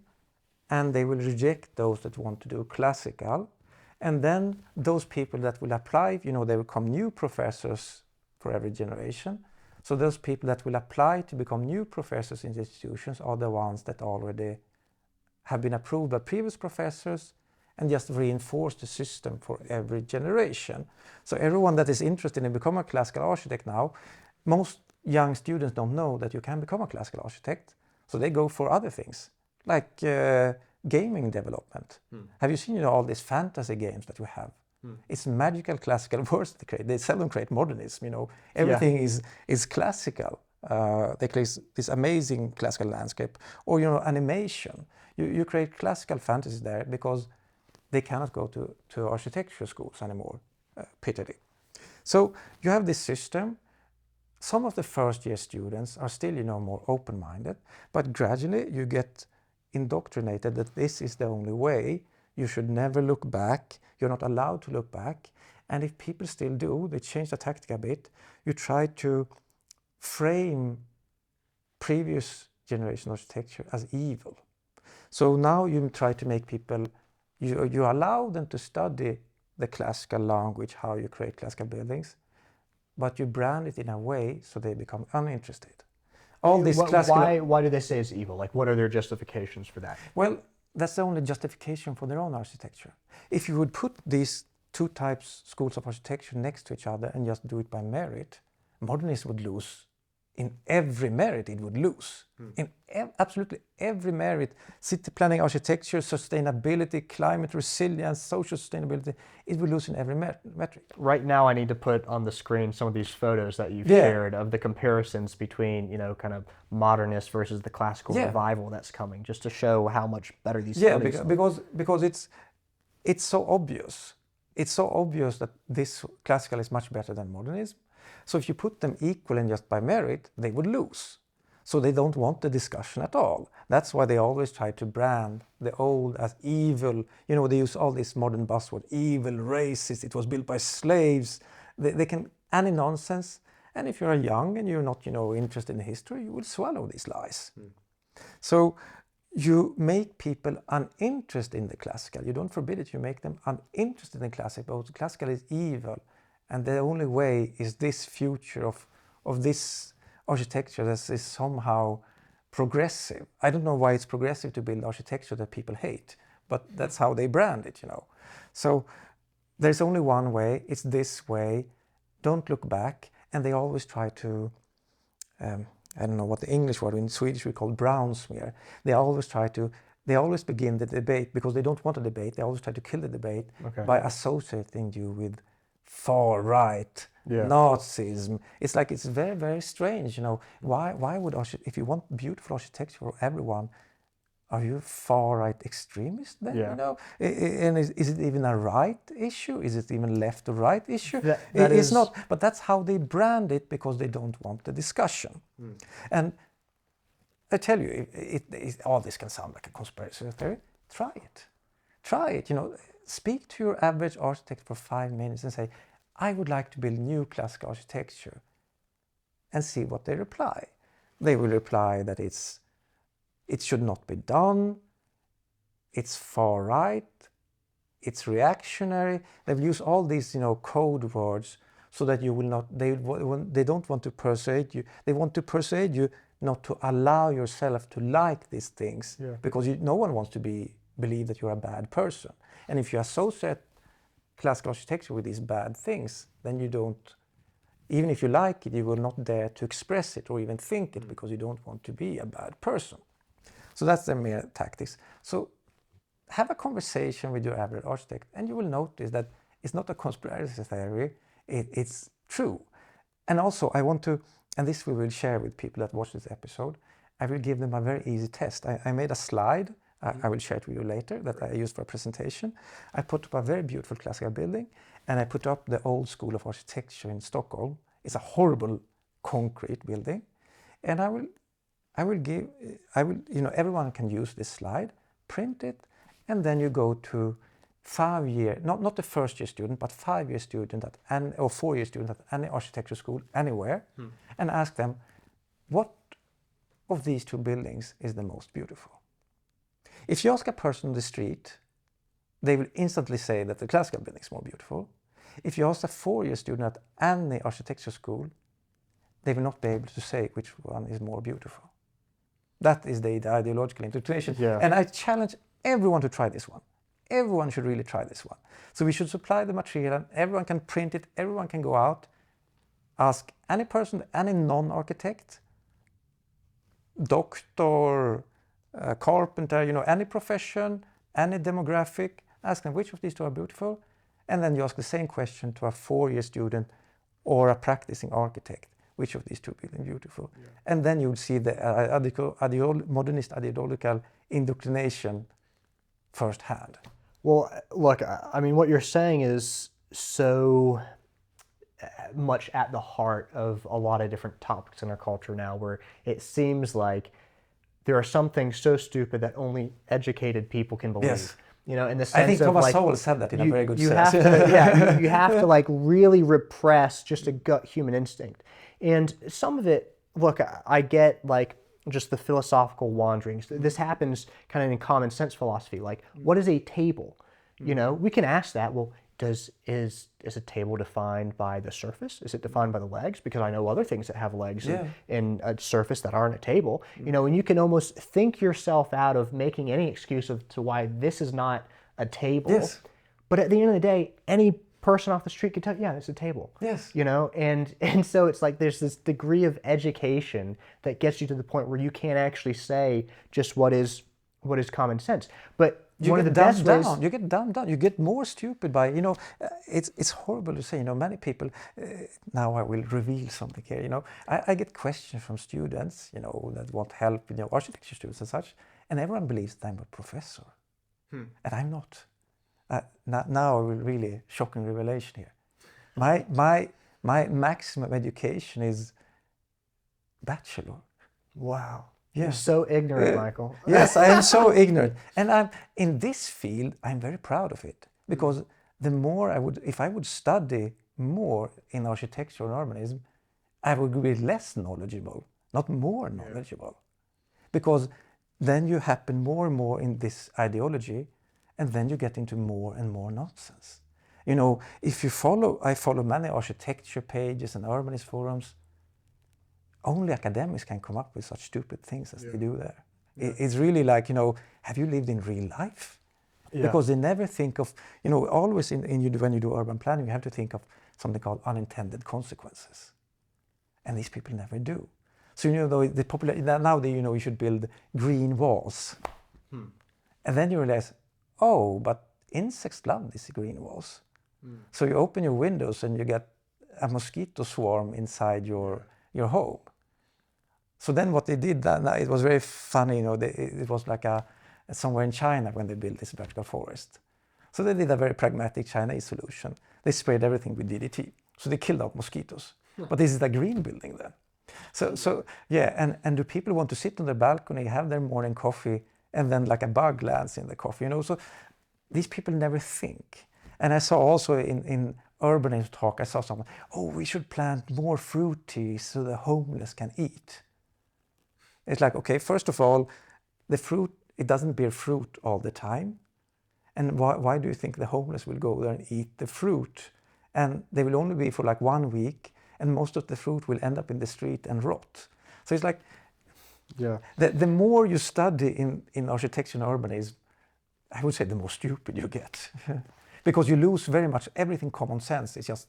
and they will reject those that want to do classical. And then those people that will apply, they will become new professors for every generation. So those people that will apply to become new professors in the institutions are the ones that already have been approved by previous professors and just reinforce the system for every generation. So everyone that is interested in becoming a classical architect now, most young students don't know that you can become a classical architect. So they go for other things, like gaming development. Have you seen all these fantasy games that we have? It's magical classical words they create. They seldom create modernism, Everything is classical. They create this amazing classical landscape. Or, animation. You create classical fantasy there because they cannot go to architecture schools anymore, pitifully. So you have this system. Some of the first year students are still, more open-minded, but gradually you get indoctrinated that this is the only way. You should never look back. You're not allowed to look back. And if people still do, they change the tactic a bit. You try to frame previous generation architecture as evil. So now you try to make people, you allow them to study the classical language, how you create classical buildings, but you brand it in a way so they become uninterested. All this classical... Why do they say it's evil? Like, what are their justifications for that? Well, that's the only justification for their own architecture. If you would put these two types, schools of architecture, next to each other and just do it by merit, modernism would lose. In every merit it would lose. In absolutely every merit, city planning, architecture, sustainability, climate resilience, social sustainability, it would lose in every metric. Right now I need to put on the screen some of these photos that you've shared of the comparisons between, kind of modernist versus the classical revival that's coming, just to show how much better these photos are. Because it's so obvious. It's so obvious that this classical is much better than modernism. So if you put them equal and just by merit, they would lose. So they don't want the discussion at all. That's why they always try to brand the old as evil. They use all these modern buzzwords, evil, racist, it was built by slaves. They can, any nonsense. And if you're young and you're not, interested in history, you will swallow these lies. So you make people uninterested in the classical. You don't forbid it, you make them uninterested in classical, because classical is evil. And the only way is this future of this architecture that is somehow progressive. I don't know why it's progressive to build architecture that people hate, but that's how they brand it, So there's only one way, it's this way, don't look back. And they always try to, I don't know what the English word, in Swedish we call brown smear. They always begin the debate, because they don't want a debate, they always try to kill the debate by associating you with far right, Nazism. It's like, it's very, very strange, Why would if you want beautiful architecture for everyone, are you far right extremist then? And is it even a right issue? Is it even left or right issue? It is not. But that's how they brand it, because they don't want the discussion. And I tell you, all this can sound like a conspiracy theory. Try it. Speak to your average architect for 5 minutes and say, I would like to build new classical architecture, and see what they reply. They will reply that it should not be done, it's far right, it's reactionary. They will use all these, code words so that you will not, they don't want to persuade you. They want to persuade you not to allow yourself to like these things, because no one wants to believe that you're a bad person. And if you associate classical architecture with these bad things, then you don't, even if you like it, you will not dare to express it or even think it, because you don't want to be a bad person. So that's the mere tactics. So have a conversation with your average architect, and you will notice that it's not a conspiracy theory, it's true. And also I want to, and this we will share with people that watch this episode, I will give them a very easy test. I made a slide, I will share it with you later, that I used for a presentation. I put up a very beautiful classical building, and I put up the old school of architecture in Stockholm. It's a horrible concrete building. And everyone can use this slide, print it, and then you go to 5-year, not the first year student, but 5-year student or 4-year student at any architecture school anywhere, and ask them, what of these two buildings is the most beautiful? If you ask a person on the street, they will instantly say that the classical building is more beautiful. If you ask a 4-year student at any architecture school, they will not be able to say which one is more beautiful. That is the ideological interpretation. And I challenge everyone to try this one. everyone should really try this one. So we should supply the material, and everyone can print it, everyone can go out, ask any person, any non-architect, doctor, carpenter, any profession, any demographic, ask them which of these two are beautiful, and then you ask the same question to a 4-year student or a practicing architect, which of these two are beautiful. Yeah. And then you'll see the modernist ideological indoctrination firsthand. Well, look, I mean, what you're saying is so much at the heart of a lot of different topics in our culture now, where it seems like there are some things so stupid that only educated people can believe. Yes. In the sense I think of Thomas Sowell said that in a very good sense. You have to like really repress just a gut human instinct. And some of it, look, I get like just the philosophical wanderings. This happens kind of in common sense philosophy. Like, what is a table? We can ask that. Well, is a table defined by the surface? Is it defined by the legs? Because I know other things that have legs in a surface that aren't a table. And you can almost think yourself out of making any excuse to why this is not a table. Yes. But at the end of the day, any person off the street could tell you, yeah, it's a table. Yes. And so it's like there's this degree of education that gets you to the point where you can't actually say just what is common sense. But one of the best ways, you get dumbed down. You get more stupid by, it's horrible to say, many people, now I will reveal something here, I get questions from students, that want help, architecture students and such, and everyone believes that I'm a professor. And I'm not. Now I will really shocking revelation here. My maximum education is bachelor. Wow. Yeah. You're so ignorant, Michael. Yes, I am so ignorant. And I'm in this field, I'm very proud of it. Because the more if I would study more in architecture and urbanism, I would be less knowledgeable, not more knowledgeable. Because then you happen more and more in this ideology, and then you get into more and more nonsense. If I follow many architecture pages and urbanist forums, only academics can come up with such stupid things as they do there. Yeah. It's really like, have you lived in real life? Yeah. Because they never think of, always when you do urban planning, you have to think of something called unintended consequences. And these people never do. So, you should build green walls. And then you realize, but insects love these green walls. So you open your windows and you get a mosquito swarm inside your home. So then what they did, it was very funny, it was like somewhere in China when they built this vertical forest. So they did a very pragmatic Chinese solution. They sprayed everything with DDT. So they killed out mosquitoes. But this is a green building then. So and do people want to sit on their balcony, have their morning coffee, and then like a bug lands in the coffee, So these people never think. And I saw also in urbanism talk, I saw someone, we should plant more fruit trees so the homeless can eat. It's like, okay, first of all, the fruit, it doesn't bear fruit all the time. And why do you think the homeless will go there and eat the fruit? And they will only be for like 1 week, and most of the fruit will end up in the street and rot. So it's like, the more you study in architecture and urbanism, I would say the more stupid you get. Because you lose very much everything common sense is just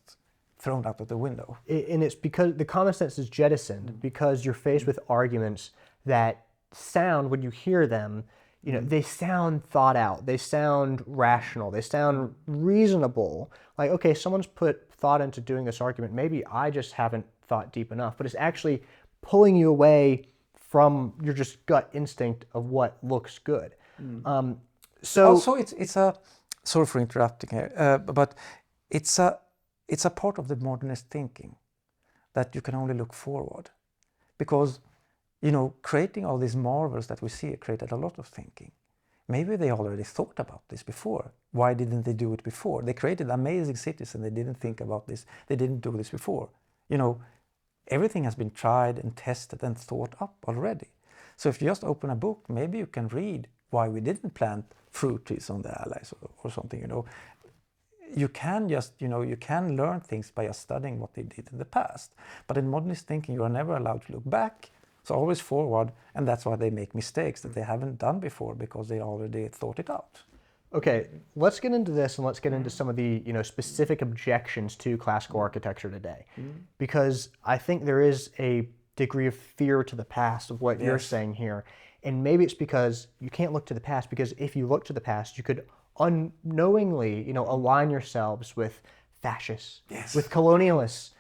thrown out of the window. And it's because the common sense is jettisoned because you're faced with arguments that sound, when you hear them, they sound thought out, they sound rational, they sound reasonable. Like, okay, someone's put thought into doing this argument, maybe I just haven't thought deep enough, but it's actually pulling you away from your just gut instinct of what looks good. So also it's a, sorry for interrupting here, but it's a part of the modernist thinking that you can only look forward. Because, creating all these marvels that we see created a lot of thinking. Maybe they already thought about this before. Why didn't they do it before? They created amazing cities and they didn't think about this. They didn't do this before. Everything has been tried and tested and thought up already. So if you just open a book, maybe you can read why we didn't plant fruit trees on the alleys or something, You can just, you can learn things by just studying what they did in the past. But in modernist thinking, you are never allowed to look back. So always forward, and that's why they make mistakes that they haven't done before because they already thought it out. Okay, let's get into this and let's get into some of the, specific objections to classical architecture today. Because I think there is a degree of fear to the past of what you're saying here. And maybe it's because you can't look to the past, because if you look to the past, you could unknowingly, align yourselves with fascists, with colonialists,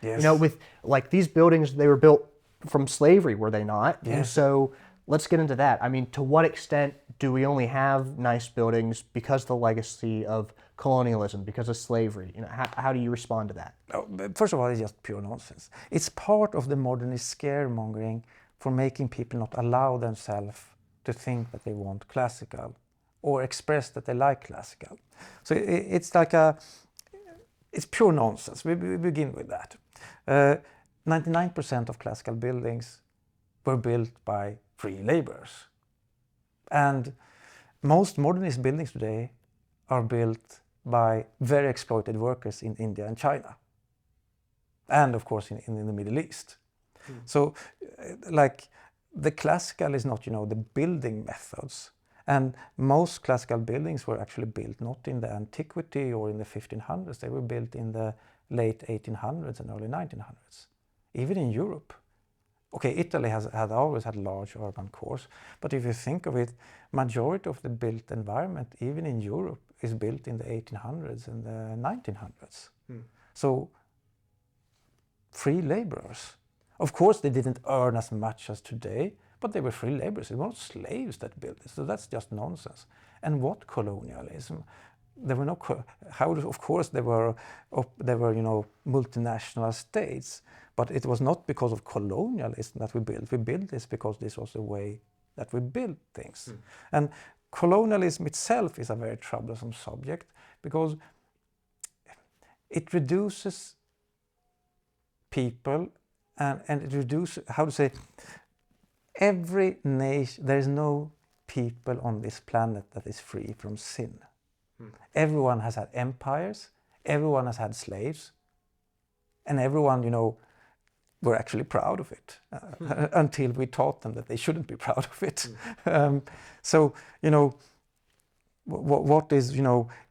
with like these buildings, they were built from slavery, were they not? And so let's get into that. I mean, to what extent do we only have nice buildings because of the legacy of colonialism, because of slavery? How do you respond to that? Oh, first of all, it's just pure nonsense. It's part of the modernist scaremongering for making people not allow themselves to think that they want classical or express that they like classical. So it's like it's pure nonsense. We begin with that. 99% of classical buildings were built by free laborers. And most modernist buildings today are built by very exploited workers in India and China. And of course in the Middle East. So like the classical is not, the building methods. And most classical buildings were actually built not in the antiquity or in the 1500s. They were built in the late 1800s and early 1900s. Even in Europe. Okay, Italy has always had large urban cores, but if you think of it, majority of the built environment, even in Europe, is built in the 1800s and the 1900s. So, free laborers. Of course, they didn't earn as much as today, but they were free laborers. It was slaves that built it, so that's just nonsense. And what colonialism? There were no. Of course, there were multinational states. But it was not because of colonialism that we built. We built this because this was the way that we built things. And colonialism itself is a very troublesome subject because it reduces people and it reduces, every nation, there is no people on this planet that is free from sin. Everyone has had empires, everyone has had slaves, and everyone, were actually proud of it until we taught them that they shouldn't be proud of it. So, what is,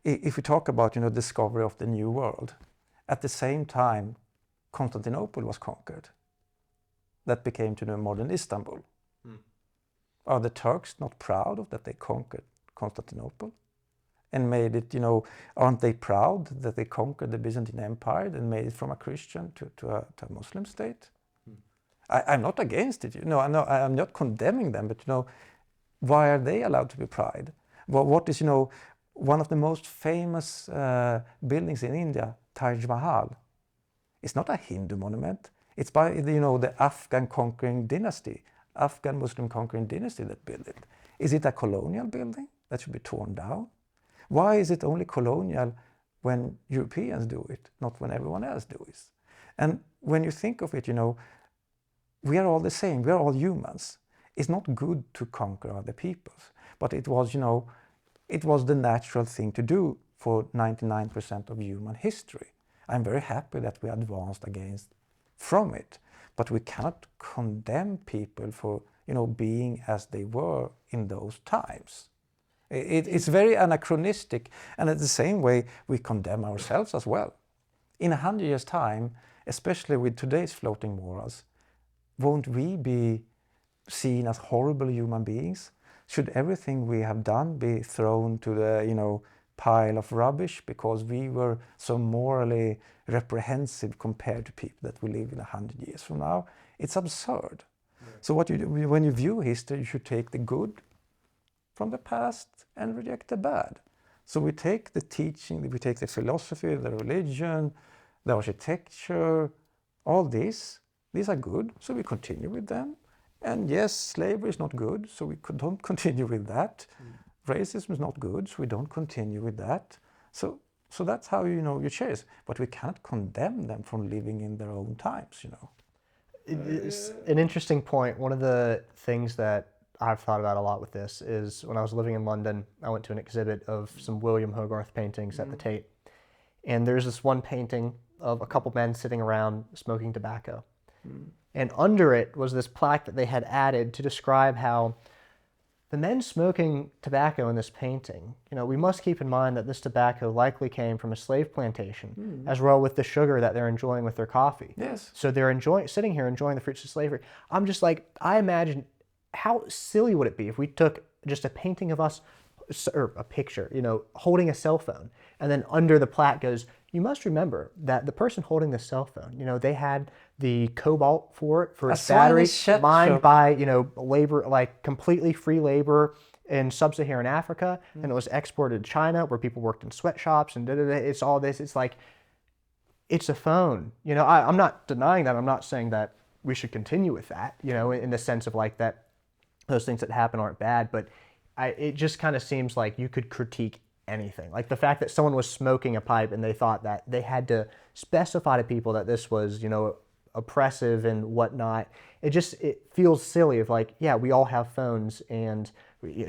if we talk about, discovery of the New World, at the same time, Constantinople was conquered. That became to the modern Istanbul. Are the Turks not proud of that they conquered Constantinople? And made it, aren't they proud that they conquered the Byzantine Empire and made it from a Christian to a Muslim state? I'm not against it, I'm not condemning them, but why are they allowed to be proud? What is, one of the most famous buildings in India, Taj Mahal? It's not a Hindu monument. It's by the Afghan conquering dynasty, Afghan Muslim conquering dynasty that built it. Is it a colonial building that should be torn down? Why is it only colonial when Europeans do it, not when everyone else does it? And when you think of it, we are all the same, we are all humans. It's not good to conquer other peoples, but it was, it was the natural thing to do for 99% of human history. I'm very happy that we advanced from it, but we cannot condemn people for, being as they were in those times. It's very anachronistic, and in the same way we condemn ourselves as well. In 100 years' time, especially with today's floating morals, won't we be seen as horrible human beings? Should everything we have done be thrown to the pile of rubbish because we were so morally reprehensible compared to people that will live in 100 years from now? It's absurd. Yeah. So when you view history, you should take the good from the past and reject the bad. So we take the teaching, we take the philosophy, the religion, the architecture, all these are good, so we continue with them. And yes, slavery is not good, so we don't continue with that. Racism is not good, so we don't continue with that. So that's how you choose. But we can't condemn them from living in their own times, It's an interesting point. One of the things that I've thought about a lot with this is when I was living in London, I went to an exhibit of some William Hogarth paintings at the Tate. And there's this one painting of a couple men sitting around smoking tobacco. And under it was this plaque that they had added to describe how the men smoking tobacco in this painting, we must keep in mind that this tobacco likely came from a slave plantation, as well with the sugar that they're enjoying with their coffee. Yes. So they're sitting here enjoying the fruits of slavery. I'm just like, I imagine how silly would it be if we took just a painting of us, or a picture, holding a cell phone, and then under the plaque goes, you must remember that the person holding the cell phone, they had the cobalt for its battery, mined by, labor, like completely free labor in sub-Saharan Africa, and it was exported to China where people worked in sweatshops and it's all this. It's like, it's a phone. I'm not denying that. I'm not saying that we should continue with that, in the sense of like that those things that happen aren't bad, but it just kind of seems like you could critique anything. Like the fact that someone was smoking a pipe and they thought that they had to specify to people that this was, oppressive and whatnot. It feels silly of like, yeah, we all have phones and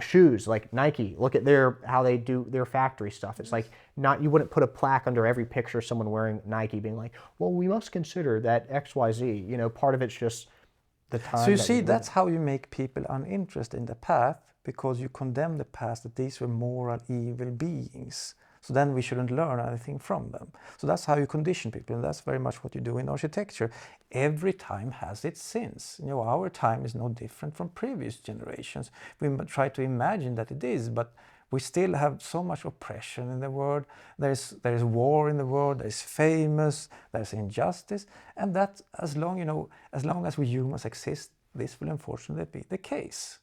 shoes, like Nike. Look at how they do their factory stuff. It's like you wouldn't put a plaque under every picture of someone wearing Nike being like, well, we must consider that XYZ, part of it's just the time. So you see, that's how you make people uninterested in the past, because you condemn the past that these were moral evil beings. So then we shouldn't learn anything from them. So that's how you condition people, and that's very much what you do in architecture. Every time has its sins. Our time is no different from previous generations. We try to imagine that it is, but we still have so much oppression in the world. There's war in the world. There's famous. There's injustice, and that as long as we humans exist, this will unfortunately be the case.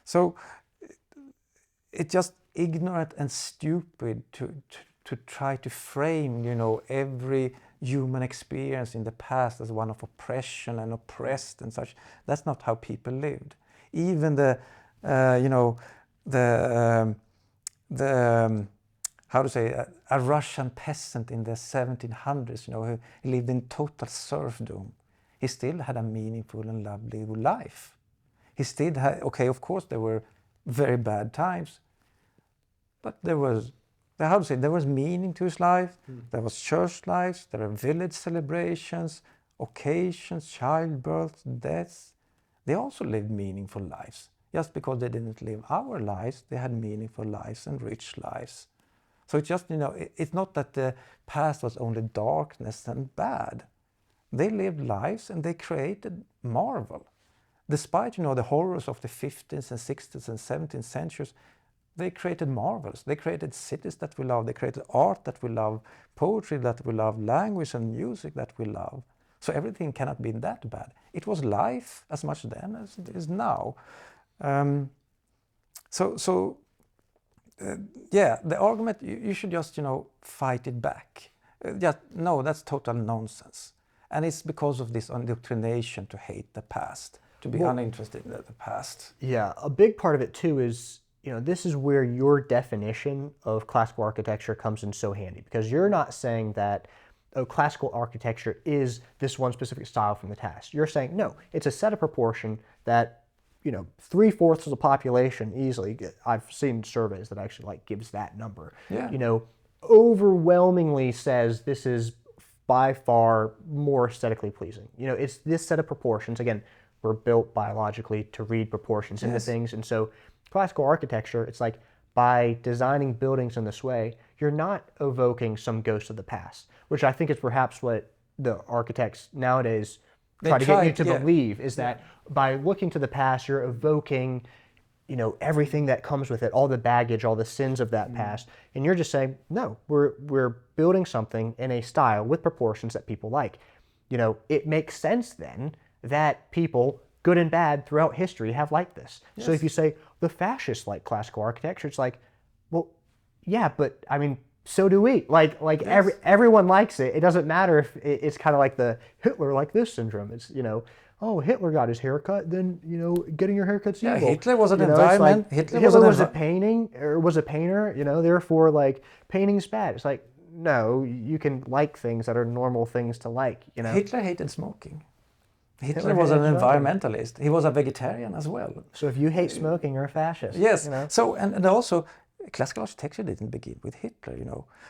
So it's just ignorant and stupid to try to frame, every human experience in the past as one of oppression and oppressed and such. That's not how people lived. Even the a Russian peasant in the 1700s, who lived in total serfdom, he still had a meaningful and lovely life. He still had, of course there were very bad times, but there was meaning to his life. There was church lives, there were village celebrations, occasions, childbirths, deaths. They also lived meaningful lives. Just because they didn't live our lives, they had meaningful lives and rich lives. So it's just, it's not that the past was only darkness and bad. They lived lives and they created marvel. Despite, the horrors of the 15th and 16th and 17th centuries, they created marvels. They created cities that we love. They created art that we love, poetry that we love, language and music that we love. So everything cannot be that bad. It was life as much then as it is now. The argument, you should just, fight it back. No, that's total nonsense. And it's because of this indoctrination to hate the past, to be uninterested in the past. Yeah, a big part of it too is, this is where your definition of classical architecture comes in so handy, because you're not saying that classical architecture is this one specific style from the past. You're saying, no, it's a set of proportion that, 3/4 of the population easily, I've seen surveys that actually gives that number, overwhelmingly says this is by far more aesthetically pleasing. It's this set of proportions. Again, we're built biologically to read proportions into things. And so classical architecture, it's like by designing buildings in this way, you're not evoking some ghost of the past, which I think is perhaps what the architects nowadays try to get you to believe, is that by looking to the past, you're evoking, everything that comes with it, all the baggage, all the sins of that past. And you're just saying, no, we're building something in a style with proportions that people like. It makes sense then that people, good and bad, throughout history have liked this. Yes. So if you say the fascists like classical architecture, it's like, well, yeah, but I mean, so do we. Everyone likes it. It doesn't matter if it's kind of like the Hitler like this syndrome. It's, oh, Hitler got his haircut, then, getting your haircut's evil. Yeah, Hitler was an environment. Hitler was a painting, or was a painter, therefore, painting's bad. It's like, no, you can like things that are normal things to like, Hitler hated smoking. Hitler was an environmentalist. He was a vegetarian as well. So if you hate smoking, you're a fascist. Yes. So, and also, classical architecture didn't begin with Hitler,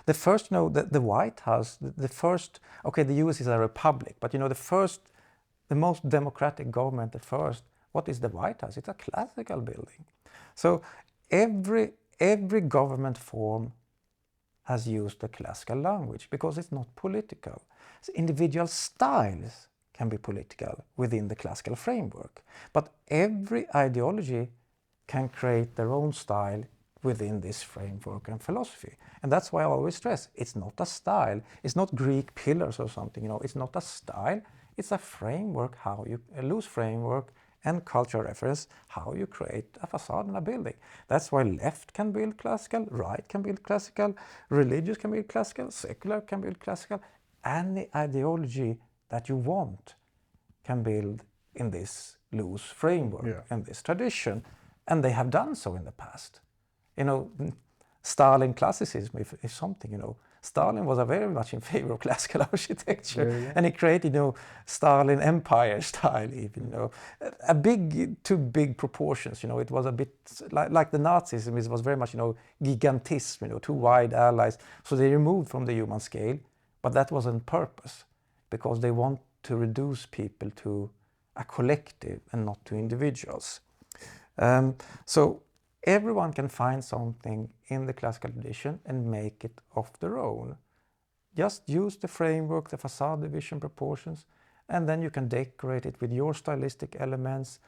The first, the White House, the first, the US is a republic, but the most democratic government at first What is the White House? It's a classical building. So every government form has used the classical language because it's not political. So individual styles can be political within the classical framework, but every ideology can create their own style within this framework and philosophy. And that's why I always stress, it's not a style, it's not Greek pillars or something, it's not a style, it's a framework, a loose framework and cultural reference, how you create a facade in a building. That's why left can build classical, right can build classical, religious can build classical, secular can build classical. Any ideology that you want can build in this loose framework and this tradition. And they have done so in the past. Stalin classicism, if something, Stalin was very much in favor of classical architecture, and he created, Stalin empire style even, too big proportions, it was a bit like the Nazism, it was very much, gigantism, too wide allies, so they removed from the human scale, but that was on purpose, because they want to reduce people to a collective and not to individuals. So everyone can find something in the classical tradition and make it of their own. Just use the framework, the facade division proportions, and then you can decorate it with your stylistic elements.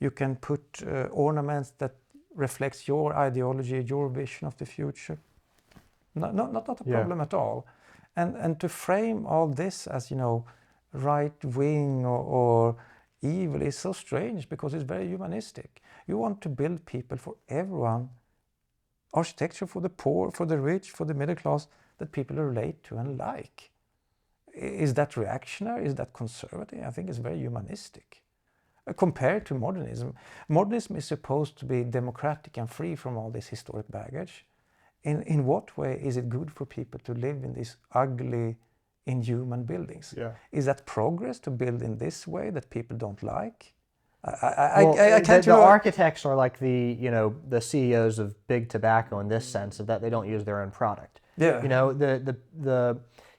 You can put ornaments that reflects your ideology, your vision of the future. Not a problem at all. And to frame all this as, right wing or evil is so strange because it's very humanistic. You want to build people for everyone, architecture for the poor, for the rich, for the middle class, that people relate to and like. Is that reactionary? Is that conservative? I think it's very humanistic. Compared to modernism, modernism is supposed to be democratic and free from all this historic baggage. In what way is it good for people to live in these ugly, inhuman buildings? Is that progress to build in this way that people don't like? I can't. The architects are like the CEOs of big tobacco in this sense, of that they don't use their own product. It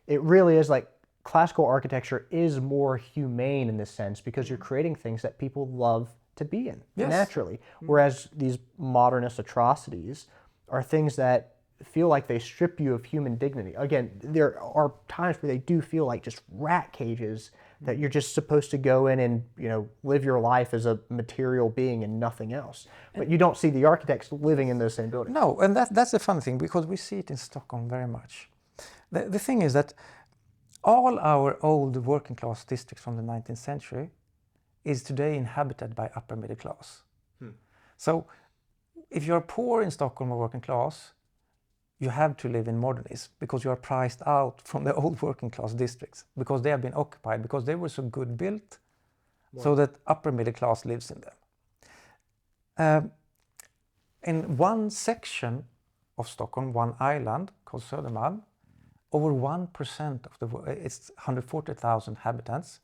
really is like classical architecture is more humane in this sense because you're creating things that people love to be in naturally, whereas these modernist atrocities are things that feel like they strip you of human dignity. Again, there are times where they do feel like just rat cages that you're just supposed to go in and live your life as a material being and nothing else. But you don't see the architects living in those same buildings. No, and that's the fun thing, because we see it in Stockholm very much. The thing is that all our old working class districts from the 19th century is today inhabited by upper middle class. So if you're poor in Stockholm or working class, you have to live in modernism because you are priced out from the old working class districts because they have been occupied, because they were so good built so that upper middle class lives in them. In one section of Stockholm, one island called Södermalm, over 1% of it's 140,000 inhabitants,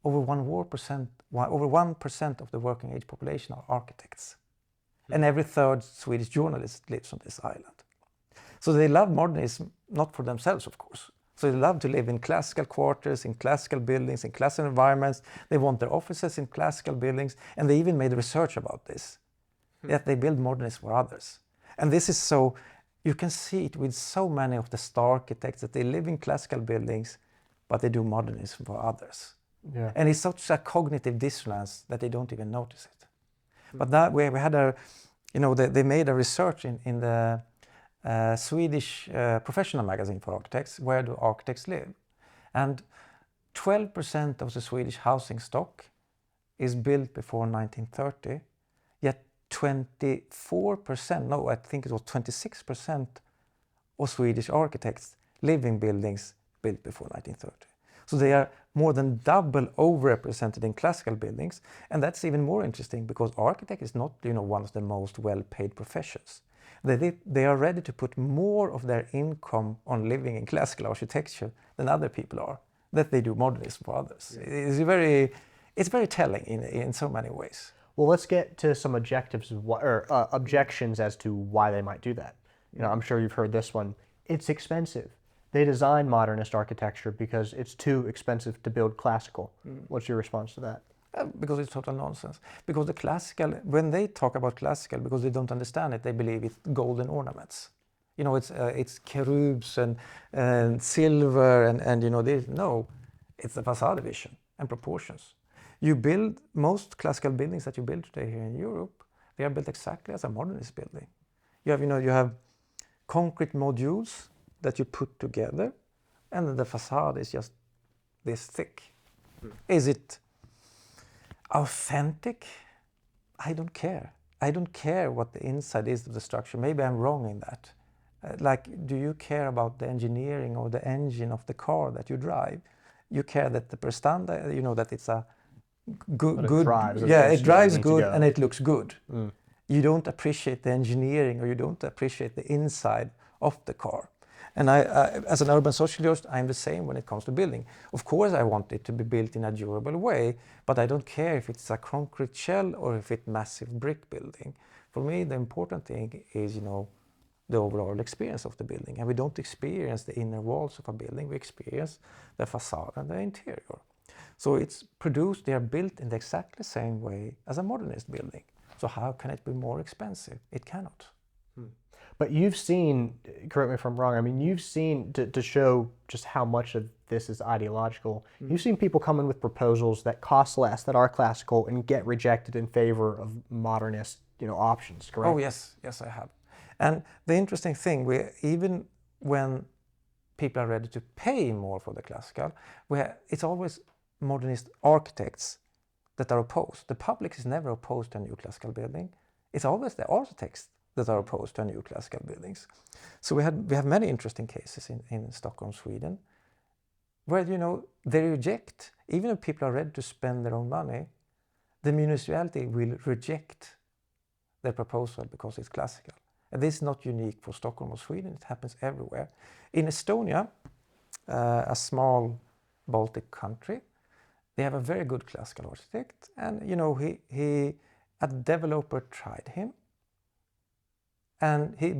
over 1% of the working age population are architects. And every third Swedish journalist lives on this island. So they love modernism, not for themselves, of course. So they love to live in classical quarters, in classical buildings, in classical environments. They want their offices in classical buildings, and they even made research about this. Yet they build modernism for others. And this is so, you can see it with so many of the star architects that they live in classical buildings, but they do modernism for others. And it's such a cognitive dissonance that they don't even notice it. But that way we had they made a research in the Swedish professional magazine for architects, where do architects live? And 12% of the Swedish housing stock is built before 1930, yet 24%, no, I think it was 26% of Swedish architects live in buildings built before 1930. So they are more than double overrepresented in classical buildings, and that's even more interesting because architect is not, one of the most well-paid professions. They are ready to put more of their income on living in classical architecture than other people are, that they do modernism for others. It's very telling in so many ways. Well, let's get to some objections as to why they might do that. I'm sure you've heard this one. It's expensive. They design modernist architecture because it's too expensive to build classical. What's your response to that? Because it's total nonsense. Because the classical, when they talk about classical, because they don't understand it, they believe it's golden ornaments. You know, it's cherubs and silver and you know, no, it's the facade vision and proportions. You build, most classical buildings that you build today here in Europe, they are built exactly as a modernist building. You have concrete modules that you put together, and then the facade is just this thick. Is it authentic? I don't care. I don't care what the inside is of the structure. Maybe I'm wrong in that. Like, do you care about the engineering or the engine of the car that you drive? You care that the prestanda, you know, that it's a good, it drives good and it looks good. You don't appreciate the engineering, or you don't appreciate the inside of the car. And I as an urban sociologist, I'm the same when it comes to building. Of course, I want it to be built in a durable way, but I don't care if it's a concrete shell or if it's massive brick building. For me, the important thing is, you know, the overall experience of the building. And we don't experience the inner walls of a building, we experience the facade and the interior. So it's produced, they are built in the exactly same way as a modernist building. So how can it be more expensive? It cannot. But you've seen, correct me if I'm wrong, I mean, you've seen, to show just how much of this is ideological, you've seen people come in with proposals that cost less, that are classical, and get rejected in favor of modernist, you know, options, correct? Oh, yes, I have. And the interesting thing, even when people are ready to pay more for the classical, it's always modernist architects that are opposed. The public is never opposed to a new classical building. It's always the architects that are opposed to new classical buildings. So we have many interesting cases in Stockholm, Sweden, where, you know, they reject, even if people are ready to spend their own money, the municipality will reject their proposal because it's classical. And this is not unique for Stockholm or Sweden, it happens everywhere. In Estonia, a small Baltic country, they have a very good classical architect, and, you know, a developer tried him, and they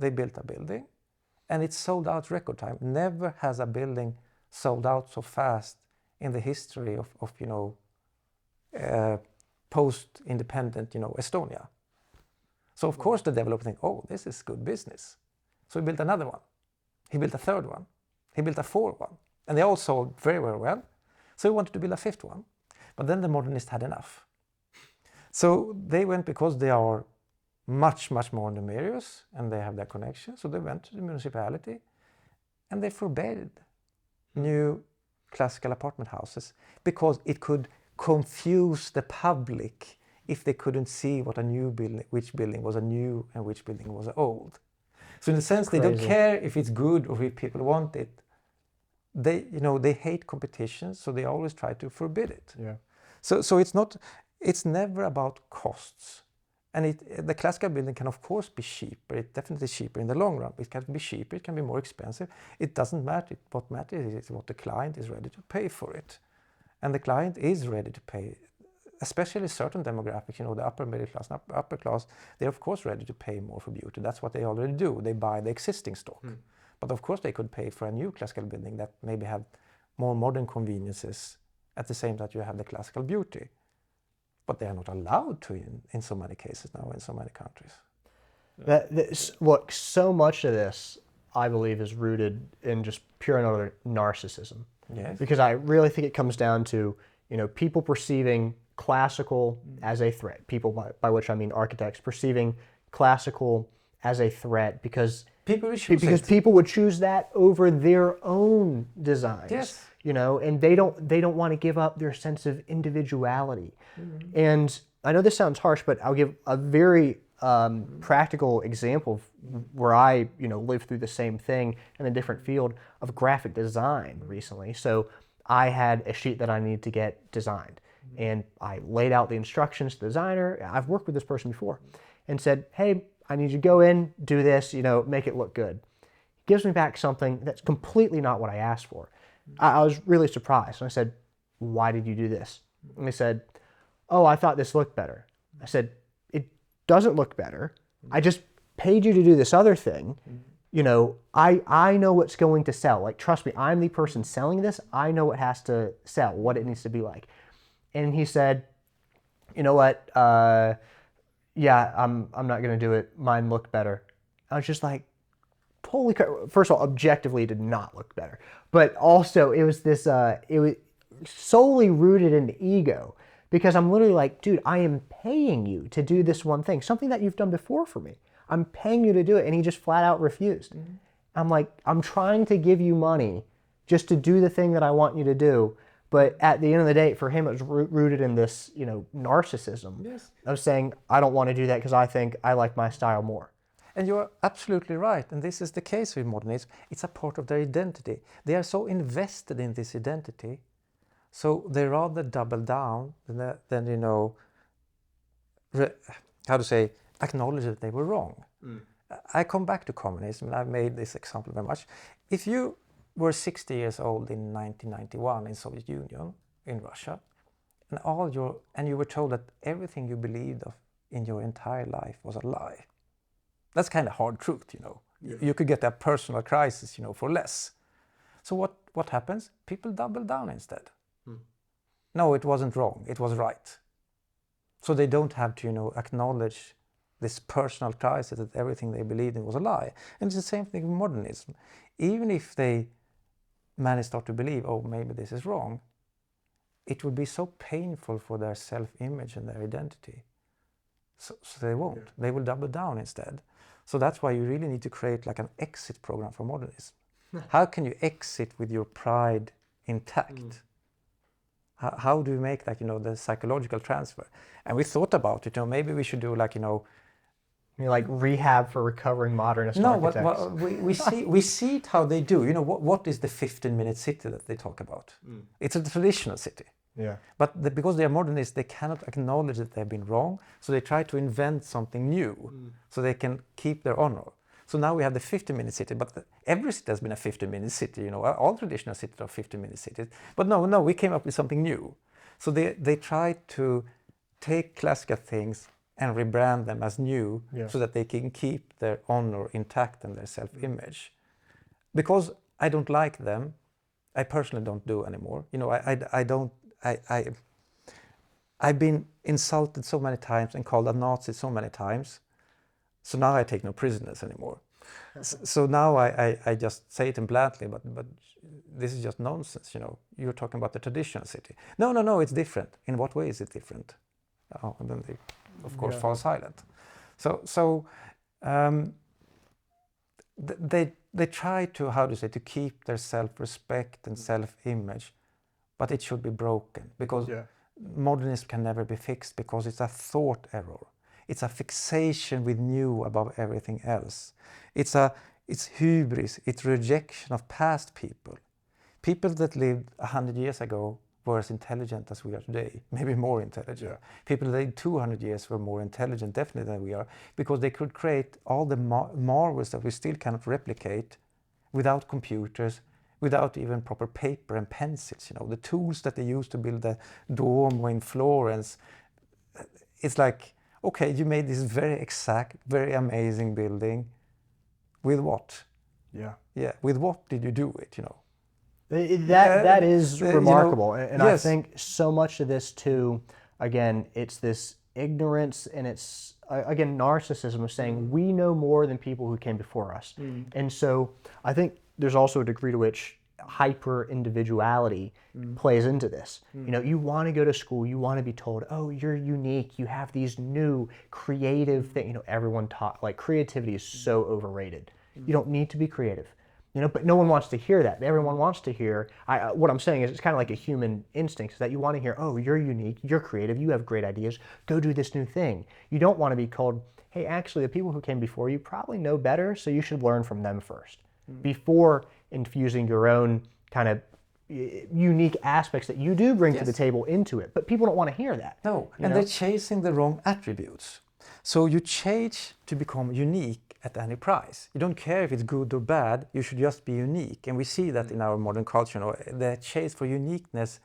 built a building, and it sold out record time. Never has a building sold out so fast in the history of you know, post-independent, you know, Estonia. So of course the developer think, oh, this is good business. So he built another one. He built a third one. He built a fourth one. And they all sold very, very well. So he wanted to build a fifth one. But then the Modernists had enough. So they went, because they are much, much more numerous and they have their connections. So they went to the municipality and they forbade new classical apartment houses because it could confuse the public if they couldn't see what a new building, which building was a new and which building was old. So in a sense, they don't care if it's good or if people want it. They hate competition, so they always try to forbid it. Yeah. So it's never about costs. And the classical building can of course be cheaper. It's definitely cheaper in the long run. It can be cheaper, it can be more expensive. It doesn't matter. What matters is what the client is ready to pay for it. And the client is ready to pay, especially certain demographics, you know, the upper middle class and upper class, they're of course ready to pay more for beauty. That's what they already do. They buy the existing stock. But of course they could pay for a new classical building that maybe have more modern conveniences at the same time you have the classical beauty. But they are not allowed to in so many cases now in so many countries. Look, so much of this, I believe, is rooted in just pure and utter narcissism. Yes. Because I really think it comes down to, you know, people perceiving classical as a threat. People, by which I mean architects, perceiving classical as a threat because people would choose that over their own designs. Yes. You know, and they don't want to give up their sense of individuality. And I know this sounds harsh, but I'll give a very practical example of where I, you know, lived through the same thing in a different field of graphic design recently. So I had a sheet that I needed to get designed, and I laid out the instructions to the designer. I've worked with this person before, and said, hey, I need you to go in, do this, you know, make it look good. He gives me back something that's completely not what I asked for. I was really surprised. And I said, why did you do this? And they said, oh, I thought this looked better. I said, it doesn't look better. I just paid you to do this other thing. You know, I know what's going to sell. Like, trust me, I'm the person selling this. I know what has to sell, what it needs to be like. and he said, you know what, yeah, I'm not going to do it. Mine looked better. I was just like, holy crap. First of all, objectively, it did not look better. But also, it was this, it was solely rooted in ego. Because I'm literally like, dude, I am paying you to do this one thing, something that you've done before for me. I'm paying you to do it. And he just flat out refused. Mm-hmm. I'm like, I'm trying to give you money just to do the thing that I want you to do. But at the end of the day, for him, it was rooted in this, narcissism. Yes. Of saying, I don't want to do that because I think I like my style more. And you're absolutely right. And this is the case with modernism. It's a part of their identity. They are so invested in this identity. So they rather double down than acknowledge that they were wrong. Mm. I come back to communism, and I've made this example very much. If you were 60 years old in 1991 in Soviet Union, in Russia, and you were told that everything you believed of in your entire life was a lie. That's kind of hard truth, Yeah. You could get a personal crisis, for less. So what happens? People double down instead. No, it wasn't wrong, it was right. So they don't have to, acknowledge this personal crisis that everything they believed in was a lie. And it's the same thing with modernism. Even if they start to believe, oh, maybe this is wrong, it would be so painful for their self-image and their identity. So they won't. Yeah. They will double down instead. So that's why you really need to create like an exit program for modernism. How can you exit with your pride intact? How do you make that, the psychological transfer? And we thought about it, maybe we should do like, like rehab for recovering modernist architects. No, we see it how they do. What is the 15-minute city that they talk about? It's a traditional city. Yeah. But because they are modernists, they cannot acknowledge that they've been wrong. So they try to invent something new so they can keep their honor. So now we have the 15-minute city, but every city has been a 15-minute city, all traditional cities are 15-minute cities. But no, we came up with something new. So they try to take classical things and rebrand them as new so that they can keep their honor intact and their self-image. Because I don't like them, I personally don't do anymore. I've been insulted so many times and called a Nazi so many times. So now I take no prisoners anymore. So now I just say it bluntly, but this is just nonsense, You're talking about the traditional city. No, it's different. In what way is it different? Oh, and then they, of course, fall silent. So they try to keep their self-respect and self-image, but it should be broken because modernism can never be fixed because it's a thought error. It's a fixation with new above everything else. It's hubris, it's rejection of past people. People that lived 100 years ago were as intelligent as we are today, maybe more intelligent. Yeah. People that lived 200 years were more intelligent, definitely, than we are, because they could create all the marvels that we still cannot replicate without computers, without even proper paper and pencils. The tools that they used to build the Duomo in Florence, it's like, okay, you made this very exact, very amazing building. With what? Yeah. Yeah. With what did you do it? That is remarkable, and yes. I think so much of this too. Again, it's this ignorance, and it's again narcissism of saying we know more than people who came before us, and so I think there's also a degree to which hyper individuality plays into this. You want to go to school, you want to be told, oh, you're unique, you have these new creative things. Everyone talk like creativity is so overrated. You don't need to be creative, but no one wants to hear that. Everyone wants to hear, what I'm saying is it's kind of like a human instinct, is that you want to hear, oh, you're unique, you're creative, you have great ideas, go do this new thing. You don't want to be told, hey, actually the people who came before you probably know better, so you should learn from them first, before infusing your own kind of unique aspects that you do bring to the table into it. But people don't want to hear that. No, and they're chasing the wrong attributes. So you change to become unique at any price. You don't care if it's good or bad, you should just be unique. And we see that in our modern culture, the chase for uniqueness,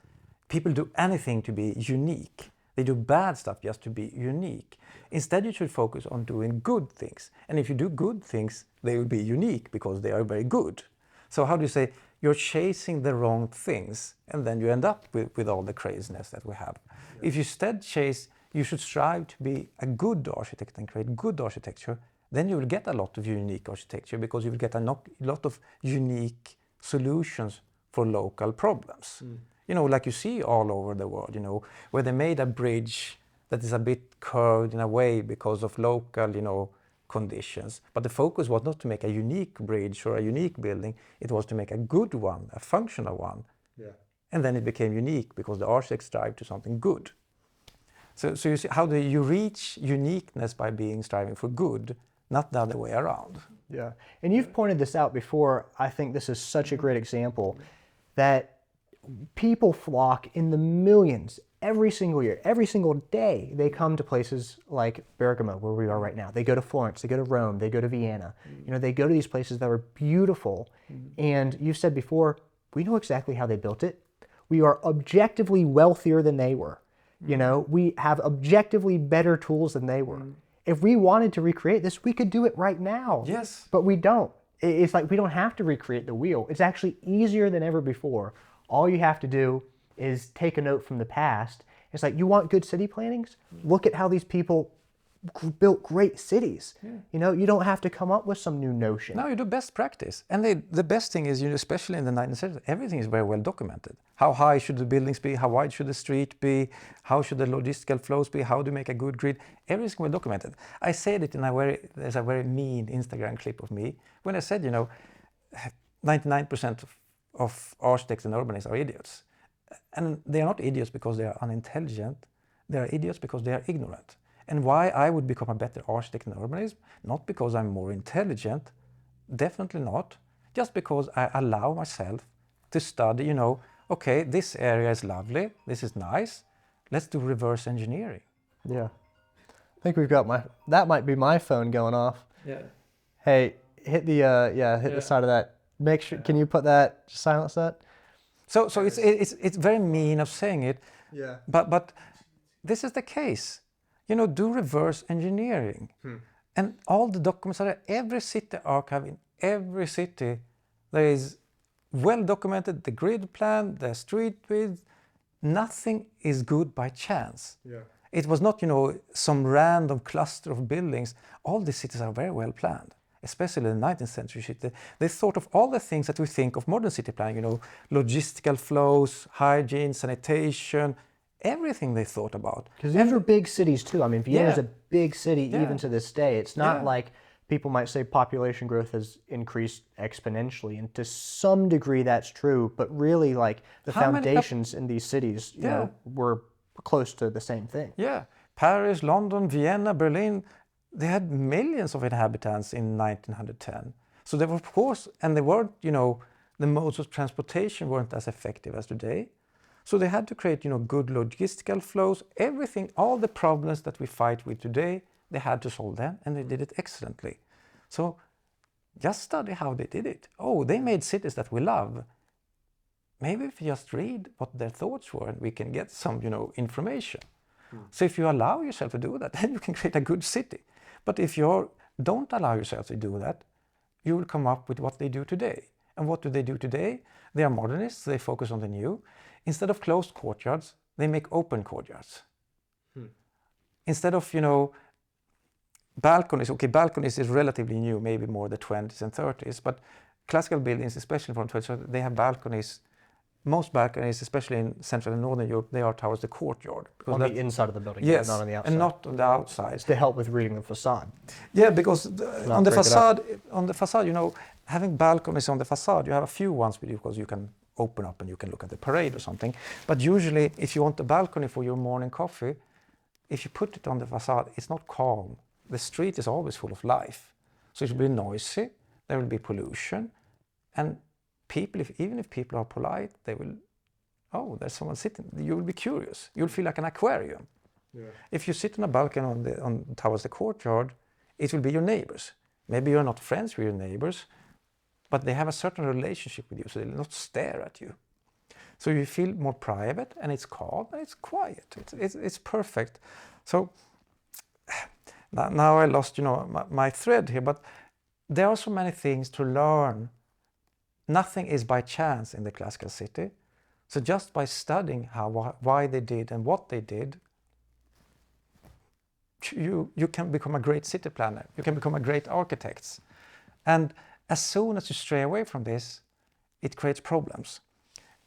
people do anything to be unique. They do bad stuff just to be unique. Instead, you should focus on doing good things. And if you do good things, they will be unique because they are very good. So how do you say, you're chasing the wrong things, and then you end up with all the craziness that we have. Yeah. If you instead you should strive to be a good architect and create good architecture, then you will get a lot of unique architecture, because you will get a lot of unique solutions for local problems. You know, like you see all over the world, you know, where they made a bridge that is a bit curved in a way because of local, you know, conditions. But the focus was not to make a unique bridge or a unique building, it was to make a good one, a functional one. Yeah. And then it became unique because the architect strived to something good. So you see, how do you reach uniqueness by striving for good, not the other way around. Yeah, and you've pointed this out before. I think this is such a great example that people flock in the millions every single year, every single day. They come to places like Bergamo, where we are right now. They go to Florence, they go to Rome, they go to Vienna. You know, they go to these places that are beautiful. And you've said before, we know exactly how they built it. We are objectively wealthier than they were. You know, we have objectively better tools than they were. If we wanted to recreate this, we could do it right now. Yes. But we don't. It's like we don't have to recreate the wheel. It's actually easier than ever before. All you have to do is take a note from the past. It's like, you want good city plannings? Look at how these people built great cities. Yeah. You know, you don't have to come up with some new notion. No, you do best practice. And the best thing is, you know, especially in the 19th century, everything is very well documented. How high should the buildings be? How wide should the street be? How should the logistical flows be? How do you make a good grid? Everything is well documented. I said it there's a very mean Instagram clip of me when I said, you know, 99% of architects and urbanists are idiots. And they are not idiots because they are unintelligent. They are idiots because they are ignorant. And why I would become a better architect in urbanism? Not because I'm more intelligent, definitely not. Just because I allow myself to study, you know, okay, this area is lovely, this is nice, let's do reverse engineering. Yeah. I think we've got that might be my phone going off. Yeah. Hey, hit the side of that. Make sure, can you put that, silence that? So it's very mean of saying it. Yeah. But this is the case. You know, do reverse engineering. And all the documents are there. Every city archive in every city, there is well documented, the grid plan, the street width. Nothing is good by chance. Yeah. It was not, you know, some random cluster of buildings. All the cities are very well planned, especially the 19th century city. They thought of all the things that we think of modern city planning, you know, logistical flows, hygiene, sanitation, everything they thought about. Because these are big cities too. I mean, Vienna is a big city even to this day. It's not like people might say population growth has increased exponentially, and to some degree that's true, but really like the foundations in these cities, you know, were close to the same thing. Yeah, Paris, London, Vienna, Berlin, they had millions of inhabitants in 1910. So they were, of course, and they weren't, you know, the modes of transportation weren't as effective as today. So they had to create, you know, good logistical flows, everything, all the problems that we fight with today, they had to solve them, and they did it excellently. So just study how they did it. Oh, they made cities that we love. Maybe if you just read what their thoughts were, we can get some, you know, information. So if you allow yourself to do that, then you can create a good city. But if you don't allow yourself to do that, you will come up with what they do today. And what do they do today? They are modernists, they focus on the new. Instead of closed courtyards, they make open courtyards. Instead of, you know, balconies, okay, balconies is relatively new, maybe more the 20s and 30s, but classical buildings, especially from 20s, they have balconies. Most balconies, especially in Central and Northern Europe, they are towards the courtyard. On the inside of the building, yes, not on the outside. And not on the outside. To help with reading the facade. Yeah, because on the facade, you know, having balconies on the facade, you have a few ones with you because you can open up and you can look at the parade or something. But usually, if you want a balcony for your morning coffee, if you put it on the facade, it's not calm. The street is always full of life. So it will be noisy, there will be pollution, and people, even if people are polite, they will, oh, there's someone sitting. You will be curious. You'll feel like an aquarium. Yeah. If you sit on a balcony towards the courtyard, it will be your neighbors. Maybe you're not friends with your neighbors, but they have a certain relationship with you, so they'll not stare at you. So you feel more private, and it's calm, and it's quiet. It's perfect. So now I lost, you know, my thread here, but there are so many things to learn nothing is by chance in the classical city. So just by studying why they did and what they did, you can become a great city planner. You can become a great architect. And as soon as you stray away from this, it creates problems.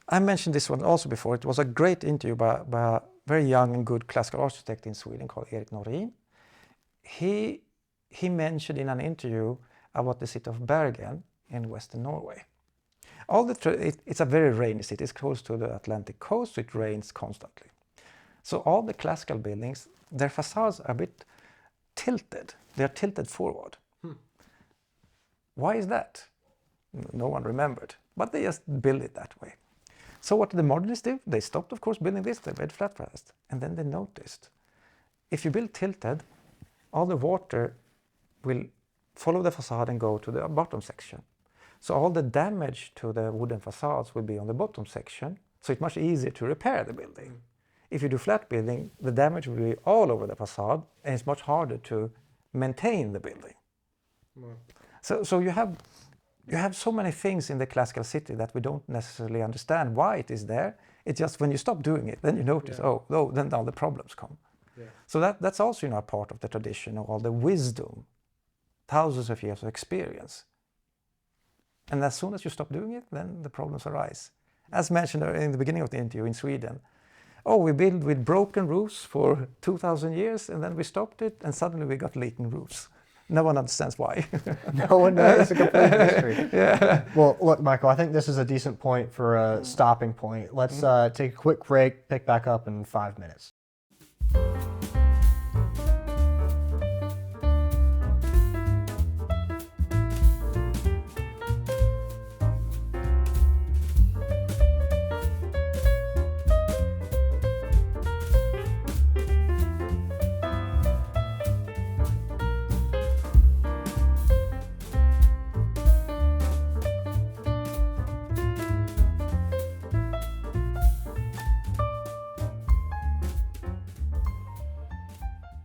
I mentioned this one also before. It was a great interview by a very young and good classical architect in Sweden called Erik Norin. He mentioned in an interview about the city of Bergen in western Norway. It's a very rainy city. It's close to the Atlantic coast, so it rains constantly. So all the classical buildings, their facades are a bit tilted. They are tilted forward. Why is that? No one remembered, but they just built it that way. So what did the Modernists do? They stopped, of course, building this. They made flat first. And then they noticed, if you build tilted, all the water will follow the facade and go to the bottom section. So all the damage to the wooden facades will be on the bottom section. So it's much easier to repair the building. If you do flat building, the damage will be all over the facade, and it's much harder to maintain the building. So you have so many things in the classical city that we don't necessarily understand why it is there. It's just when you stop doing it, then you notice, then all the problems come. Yeah. So that's also a part of the tradition of all the wisdom, thousands of years of experience. And as soon as you stop doing it, then the problems arise. As mentioned in the beginning of the interview in Sweden, we built with broken roofs for 2,000 years, and then we stopped it, and suddenly we got leaking roofs. No one understands why. No one knows. It's a complete mystery. Yeah. Well, look, Michael, I think this is a decent point for a stopping point. Let's take a quick break, pick back up in 5 minutes.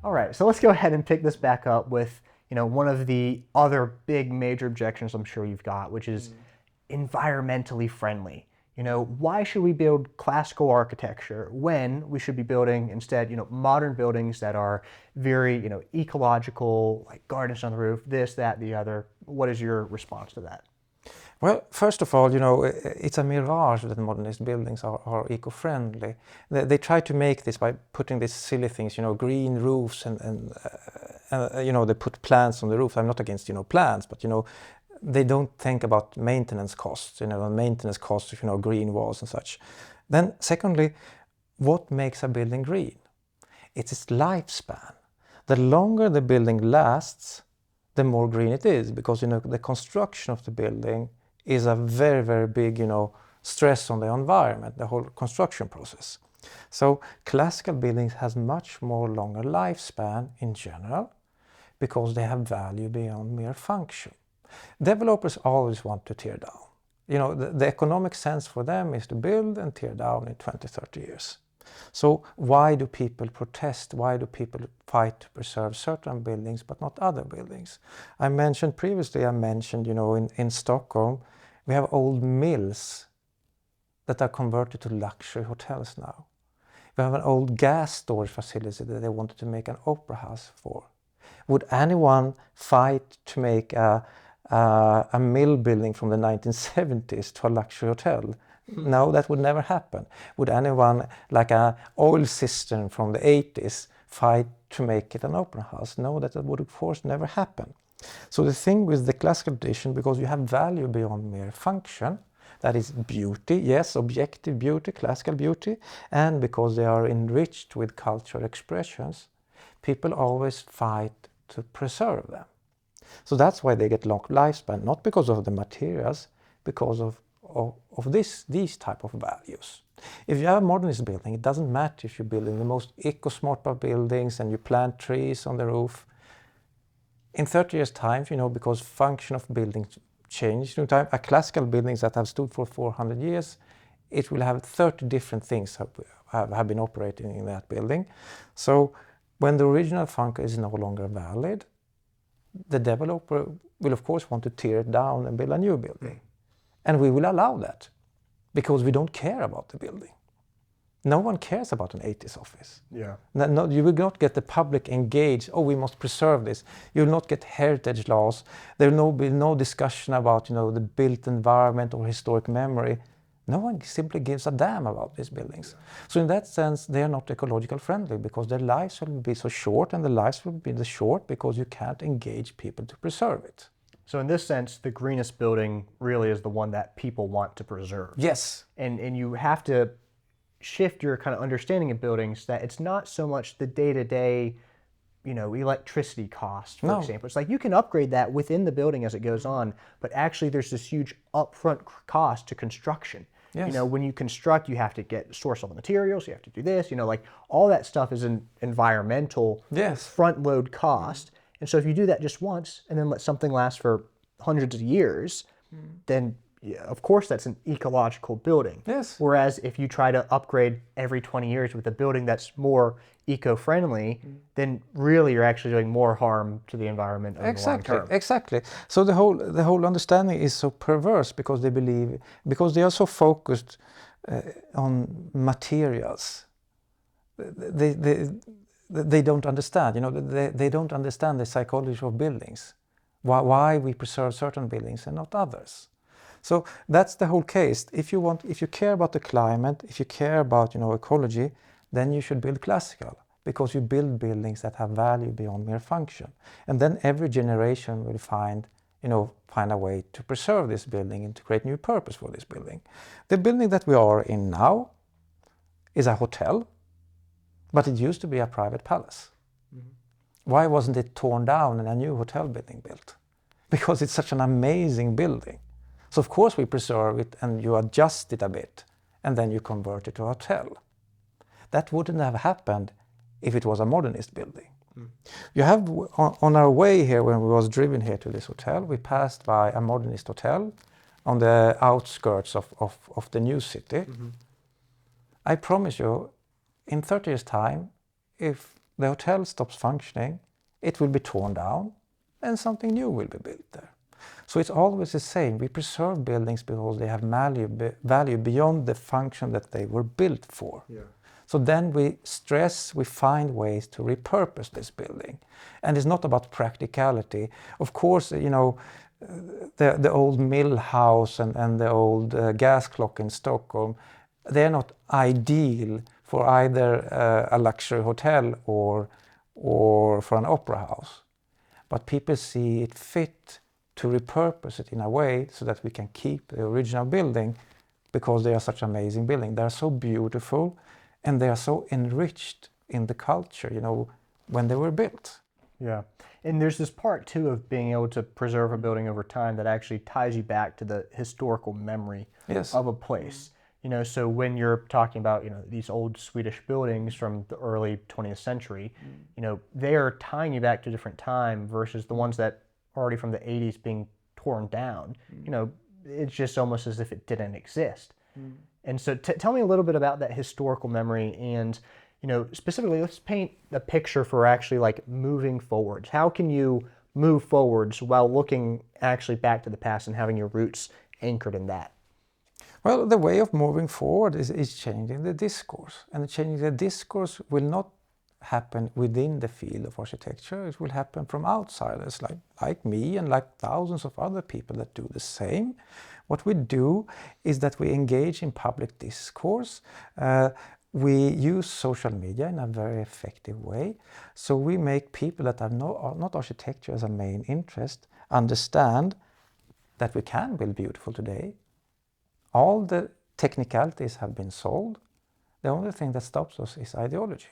All right, so let's go ahead and pick this back up with, one of the other big major objections I'm sure you've got, which is environmentally friendly. Why should we build classical architecture when we should be building instead, modern buildings that are very, ecological, like gardens on the roof, this, that, the other? What is your response to that? Well, first of all, it's a mirage that modernist buildings are eco-friendly. They try to make this by putting these silly things, green roofs and they put plants on the roof. I'm not against, plants, but, they don't think about maintenance costs, maintenance costs of, green walls and such. Then secondly, what makes a building green? It's its lifespan. The longer the building lasts, the more green it is, because, the construction of the building is a very, very big, stress on the environment, the whole construction process. So classical buildings has much more longer lifespan in general, because they have value beyond mere function. Developers always want to tear down. The economic sense for them is to build and tear down in 20, 30 years. So why do people protest? Why do people fight to preserve certain buildings but not other buildings? I mentioned previously, in Stockholm, we have old mills that are converted to luxury hotels now. We have an old gas storage facility that they wanted to make an opera house for. Would anyone fight to make a mill building from the 1970s to a luxury hotel? No, that would never happen. Would anyone, like an oil cistern from the 80s, fight to make it an opera house? No, that would of course never happen. So the thing with the classical tradition, because you have value beyond mere function, that is beauty, yes, objective beauty, classical beauty, and because they are enriched with cultural expressions, people always fight to preserve them. So that's why they get long lifespan, not because of the materials, because of these type of values. If you have a modernist building, it doesn't matter if you're building the most eco-smart buildings and you plant trees on the roof. In 30 years' time, because function of buildings change in time, a classical buildings that have stood for 400 years, it will have 30 different things have been operating in that building. So when the original function is no longer valid, the developer will of course want to tear it down and build a new building. And we will allow that because we don't care about the building. No one cares about an 80s office. Yeah. No, you will not get the public engaged. Oh, we must preserve this. You will not get heritage laws. There will be no discussion about, the built environment or historic memory. No one simply gives a damn about these buildings. So in that sense, they are not ecological friendly because their lives will be so short, and the lives will be short because you can't engage people to preserve it. So in this sense, the greenest building really is the one that people want to preserve. Yes. And you have to shift your kind of understanding of buildings that it's not so much the day-to-day, electricity cost, for example. It's like you can upgrade that within the building as it goes on, but actually there's this huge upfront cost to construction. Yes. When you construct, you have to source all the materials, you have to do this, like all that stuff is an environmental front load cost. And so if you do that just once and then let something last for hundreds of years, then of course that's an ecological building. Yes. Whereas if you try to upgrade every 20 years with a building that's more eco-friendly, then really you're actually doing more harm to the environment in the long term. Exactly. So the whole understanding is so perverse because they are so focused on materials. They don't understand. They don't understand the psychology of buildings. Why we preserve certain buildings and not others. So that's the whole case. If you care about the climate, if you care about ecology, then you should build classical, because you build buildings that have value beyond mere function. And then every generation will find a way to preserve this building and to create new purpose for this building. The building that we are in now is a hotel, but it used to be a private palace. Why wasn't it torn down and a new hotel building built? Because it's such an amazing building. So of course we preserve it and you adjust it a bit and then you convert it to a hotel. That wouldn't have happened if it was a modernist building. You have, on our way here, when we was driven here to this hotel, we passed by a modernist hotel on the outskirts of the new city. I promise you, in 30 years' time, if the hotel stops functioning, it will be torn down and something new will be built there. So it's always the same. We preserve buildings because they have value beyond the function that they were built for. Yeah. So then we find ways to repurpose this building. And it's not about practicality. Of course, the old mill house and the old gas clock in Stockholm, they're not ideal for either a luxury hotel or for an opera house. But people see it fit to repurpose it in a way so that we can keep the original building because they are such an amazing building. They are so beautiful and they are so enriched in the culture, when they were built. Yeah. And there's this part too of being able to preserve a building over time that actually ties you back to the historical memory of a place. So when you're talking about, these old Swedish buildings from the early 20th century, they are tying you back to a different time versus the ones that are already from the 80s being torn down. It's just almost as if it didn't exist. And so tell me a little bit about that historical memory and, specifically, let's paint a picture for actually like moving forwards. How can you move forwards while looking actually back to the past and having your roots anchored in that? Well, the way of moving forward is changing the discourse. And changing the discourse will not happen within the field of architecture. It will happen from outsiders like me and like thousands of other people that do the same. What we do is that we engage in public discourse. We use social media in a very effective way. So we make people that are not architecture as a main interest understand that we can build beautiful today. All the technicalities have been solved. The only thing that stops us is ideology.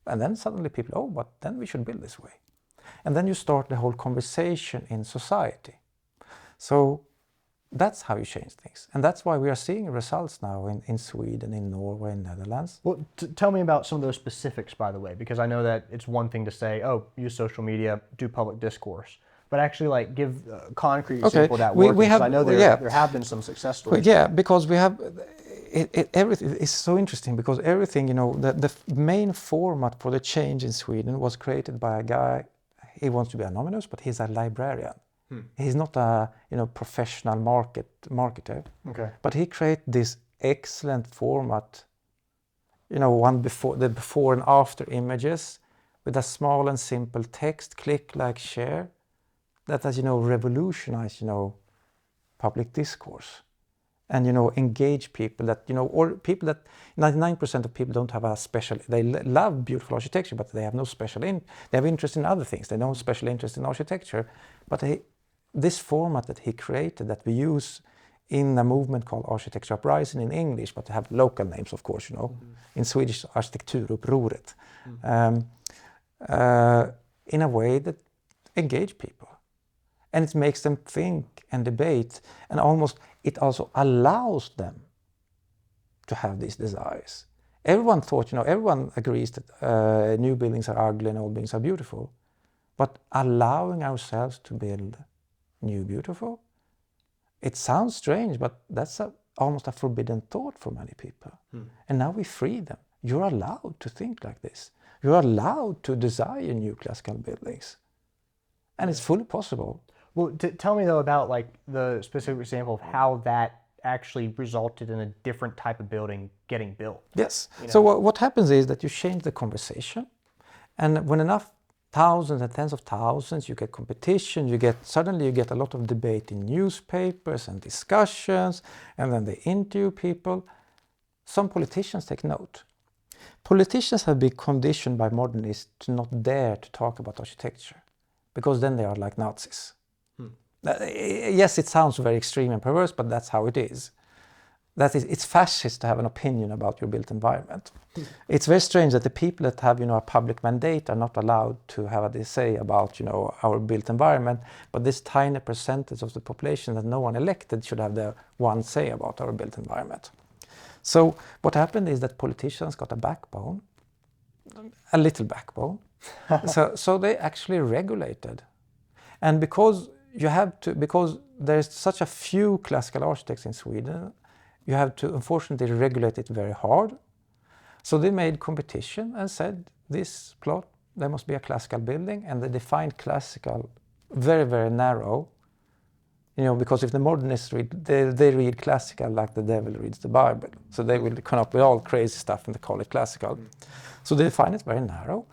And then suddenly people, but then we should build this way. And then you start the whole conversation in society. So that's how you change things. And that's why we are seeing results now in Sweden, in Norway, in Netherlands. Well, tell me about some of those specifics, by the way, because I know that it's one thing to say, use social media, do public discourse. But actually, give a concrete example of that work. I know there have been some success stories. Because we have everything is so interesting because everything, the main format for the change in Sweden was created by a guy. He wants to be anonymous, but he's a librarian. He's not a professional marketer. Okay. But he created this excellent format, one the before and after images with a small and simple text, click, like, share, that has, revolutionized, public discourse. And, engage people that, or people that 99% of people don't have a special, they love beautiful architecture, but they have no special, they have interest in other things. They don't have special interest in architecture. But this format that he created that we use in a movement called Architecture Uprising in English, but they have local names, of course, in Swedish, Arkitekturupproret, in a way that engage people. And it makes them think and debate, and it also allows them to have these desires. Everyone thought, everyone agrees that new buildings are ugly and old buildings are beautiful, but allowing ourselves to build new beautiful, it sounds strange, but that's almost a forbidden thought for many people. And now we free them. You're allowed to think like this. You're allowed to desire new classical buildings. And it's fully possible. Well, tell me though about like the specific example of how that actually resulted in a different type of building getting built. Yes. So what happens is that you change the conversation, and when enough thousands and tens of thousands, you get competition, suddenly you get a lot of debate in newspapers and discussions, and then they interview people. Some politicians take note. Politicians have been conditioned by modernists to not dare to talk about architecture, because then they are like Nazis. Yes, it sounds very extreme and perverse, but that's how it is. It's fascist to have an opinion about your built environment. It's very strange that the people that have, a public mandate are not allowed to have a say about, our built environment, but this tiny percentage of the population that no one elected should have their one say about our built environment. So what happened is that politicians got a backbone, a little backbone. so they actually regulated. And because there's such a few classical architects in Sweden, you have to unfortunately regulate it very hard. So they made competition and said, this plot, there must be a classical building, and they defined classical very, very narrow. Because if the modernists they read classical like the devil reads the Bible. So they will come up with all crazy stuff and they call it classical. So they define it very narrow.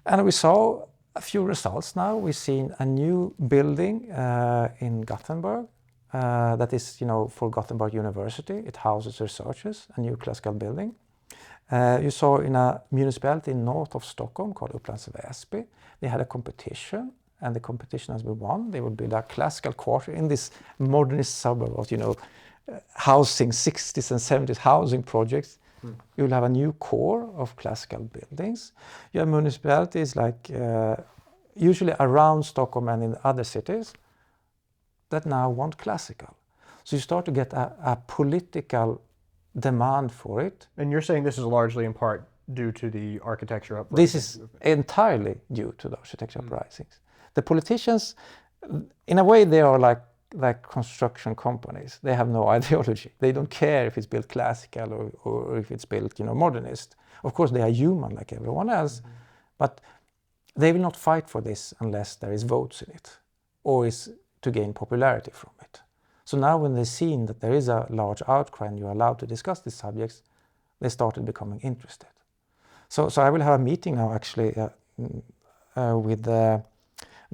And we saw a few results now. We've seen a new building in Gothenburg that is, for Gothenburg University. It houses researchers, a new classical building. You saw in a municipality north of Stockholm called Upplands Väsby, they had a competition, and the competition has been won. They will build a classical quarter in this modernist suburb of, housing, 60s and 70s housing projects. You will have a new core of classical buildings. You have municipalities like usually around Stockholm and in other cities that now want classical. So you start to get a political demand for it. And you're saying this is largely in part due to the architecture uprising? This is entirely due to the architecture uprisings. The politicians, in a way, they are like construction companies. They have no ideology. They don't care if it's built classical or if it's built, modernist. Of course, they are human like everyone else, but they will not fight for this unless there is votes in it or is to gain popularity from it. So now when they've seen that there is a large outcry and you're allowed to discuss these subjects, they started becoming interested. So I will have a meeting now actually with the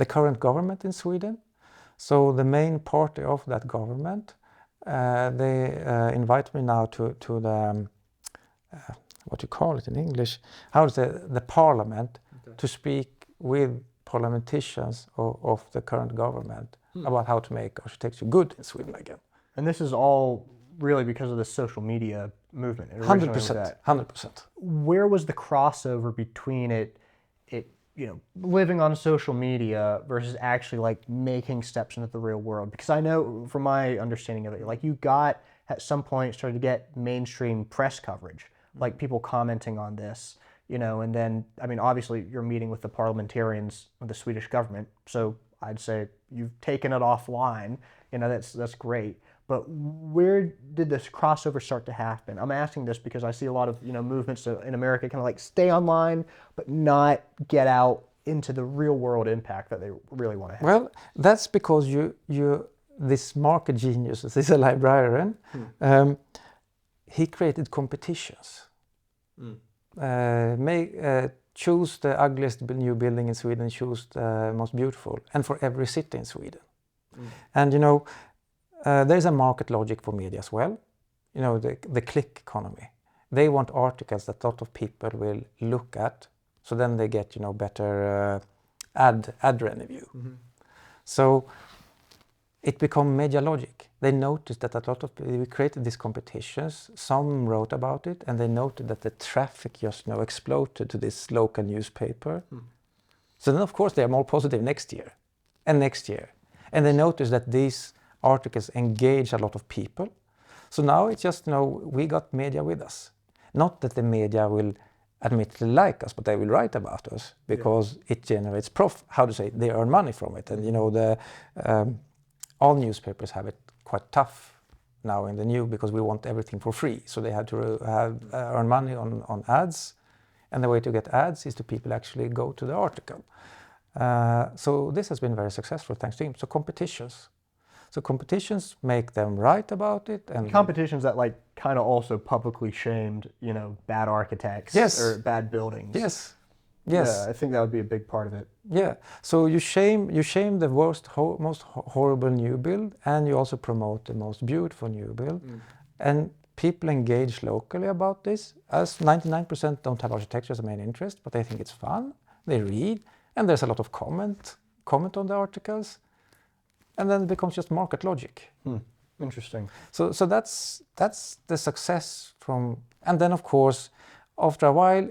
current government in Sweden. So the main party of that government, they invite me now to the, what you call it in English, the parliament, to speak with parliamentarians of the current government about how to make architecture good in Sweden again. And this is all really because of the social media movement. 100%. 100%. Where was the crossover between it living on social media versus actually like making steps into the real world? Because I know from my understanding of it, like you got at some point started to get mainstream press coverage, like people commenting on this, and then, I mean, obviously you're meeting with the parliamentarians of the Swedish government. So I'd say you've taken it offline, that's great. But where did this crossover start to happen? I'm asking this because I see a lot of movements in America kind of like stay online, but not get out into the real world impact that they really want to have? Well, that's because this market genius, this is a librarian, he created competitions. Choose the ugliest new building in Sweden, choose the most beautiful, and for every city in Sweden. And there's a market logic for media as well. The click economy. They want articles that a lot of people will look at, so then they get better ad revenue. So it become media logic. They noticed that a lot of we created these competitions. Some wrote about it, and they noted that the traffic just exploded to this local newspaper. So then, of course, they are more positive next year, and and they noticed that these articles engage a lot of people. So now it's just we got media with us. Not that the media will admittedly like us, but they will write about us because it generates profit. How to say? They earn money from it, and all newspapers have it quite tough now in the new because we want everything for free. So they have to earn money on ads, and the way to get ads is to people actually go to the article. So this has been very successful thanks to him. So competitions make them write about it, and competitions that kind of also publicly shamed bad architects or bad buildings. Yes. Yeah, I think that would be a big part of it. Yeah, so you shame the most horrible new build, and you also promote the most beautiful new build. And people engage locally about this, as 99% don't have architecture as a main interest, but they think it's fun. They read, and there's a lot of comment on the articles, and then it becomes just market logic. Interesting. So that's the success from, and then of course, after a while,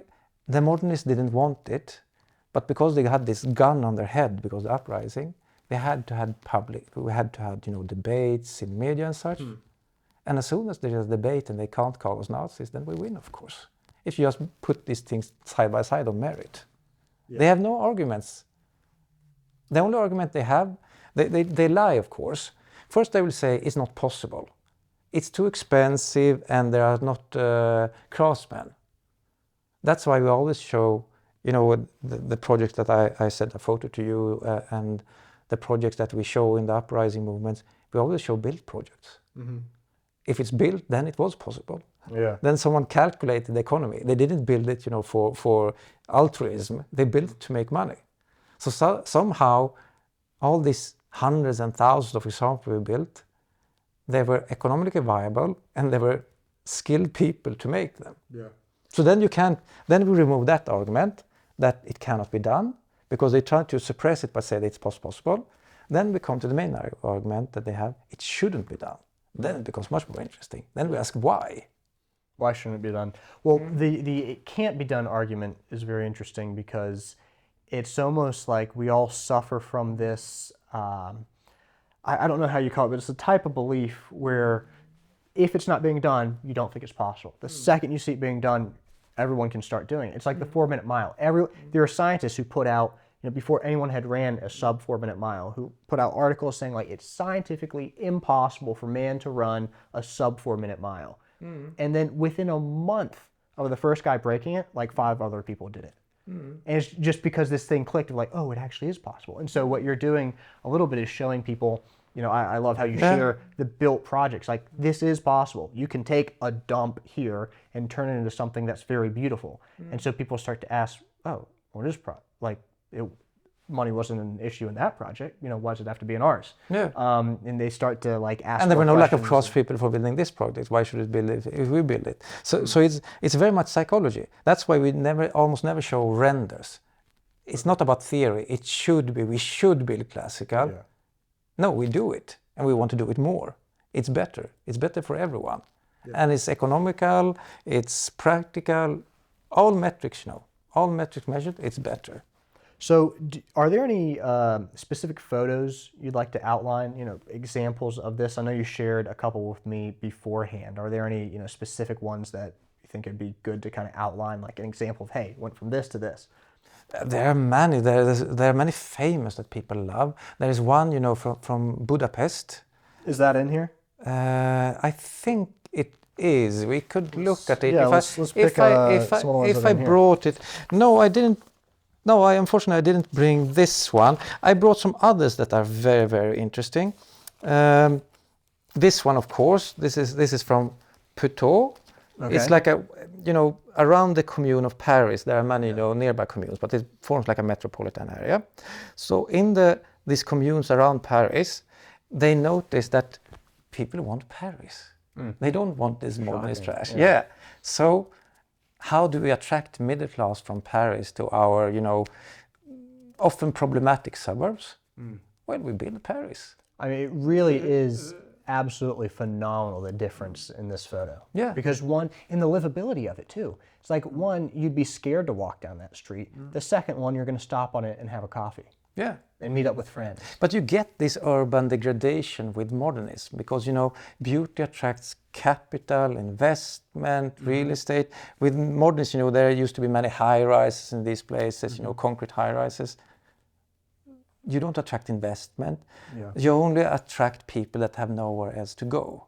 the modernists didn't want it, but because they had this gun on their head because of the uprising, we had to have debates in media and such. And as soon as there is a debate and they can't call us Nazis, then we win, of course. If you just put these things side by side on merit. They have no arguments. The only argument they have, they lie, of course. First they will say it's not possible. It's too expensive and there are not craftsmen. That's why we always show, the projects that I sent a photo to you and the projects that we show in the uprising movements, we always show built projects. If it's built, then it was possible. Then someone calculated the economy. They didn't build it, for altruism. They built it to make money. So somehow, all these hundreds and thousands of examples we built, they were economically viable and they were skilled people to make them. So then then we remove that argument that it cannot be done because they try to suppress it by saying it's possible. Then we come to the main argument that they have, it shouldn't be done. Then it becomes much more interesting. Then we ask why. Why shouldn't it be done? Well, the it can't be done argument is very interesting because it's almost like we all suffer from this, I don't know how you call it, but it's a type of belief where if it's not being done, you don't think it's possible. The second you see it being done, everyone can start doing it. It's like the 4-minute mile. There are scientists who put out, before anyone had ran a sub 4-minute mile, who put out articles saying it's scientifically impossible for man to run a sub 4-minute mile. And then within a month of the first guy breaking it, 5 other people did it. And it's just because this thing clicked of it actually is possible. And so what you're doing a little bit is showing people, I love how you share the built projects. This is possible. You can take a dump here and turn it into something that's very beautiful. And so people start to ask, what is money wasn't an issue in that project. Why does it have to be in ours? And they start to ask. And there were no lack of cross people for building this project. Why should it build it if we build it? So it's very much psychology. That's why we almost never show renders. It's not about theory. It should be. We should build classical. No, we do it, and we want to do it more. It's better. It's better for everyone, and it's economical. It's practical. All metrics, all metrics measured. It's better. So are there any specific photos you'd like to outline, examples of this? I know you shared a couple with me beforehand. Are there any, specific ones that you think it'd be good to kind of outline, like an example of, hey, went from this to this? There are many. There are many famous that people love. There is one, from Budapest. Is that in here? I think it is. We could look at it. Yeah, let's pick some of the ones that are in here. If I brought it. No, I didn't No, unfortunately I didn't bring this one. I brought some others that are very, very interesting. This one, of course, this is from Puteaux. Okay. It's like around the commune of Paris, there are many, nearby communes, but it forms like a metropolitan area. So in these communes around Paris, they notice that people want Paris. They don't want this modernist trash. Yeah. So how do we attract middle class from Paris to our, often problematic suburbs? Well, we build Paris. I mean, it really is absolutely phenomenal, the difference in this photo. Yeah. Because one, in the livability of it too. It's like, one, you'd be scared to walk down that street. The second one, you're going to stop on it and have a coffee. Yeah. And meet up with friends. But you get this urban degradation with modernism because, beauty attracts capital, investment, real estate. With modernism, there used to be many high-rises in these places, concrete high-rises. You don't attract investment. Yeah. You only attract people that have nowhere else to go.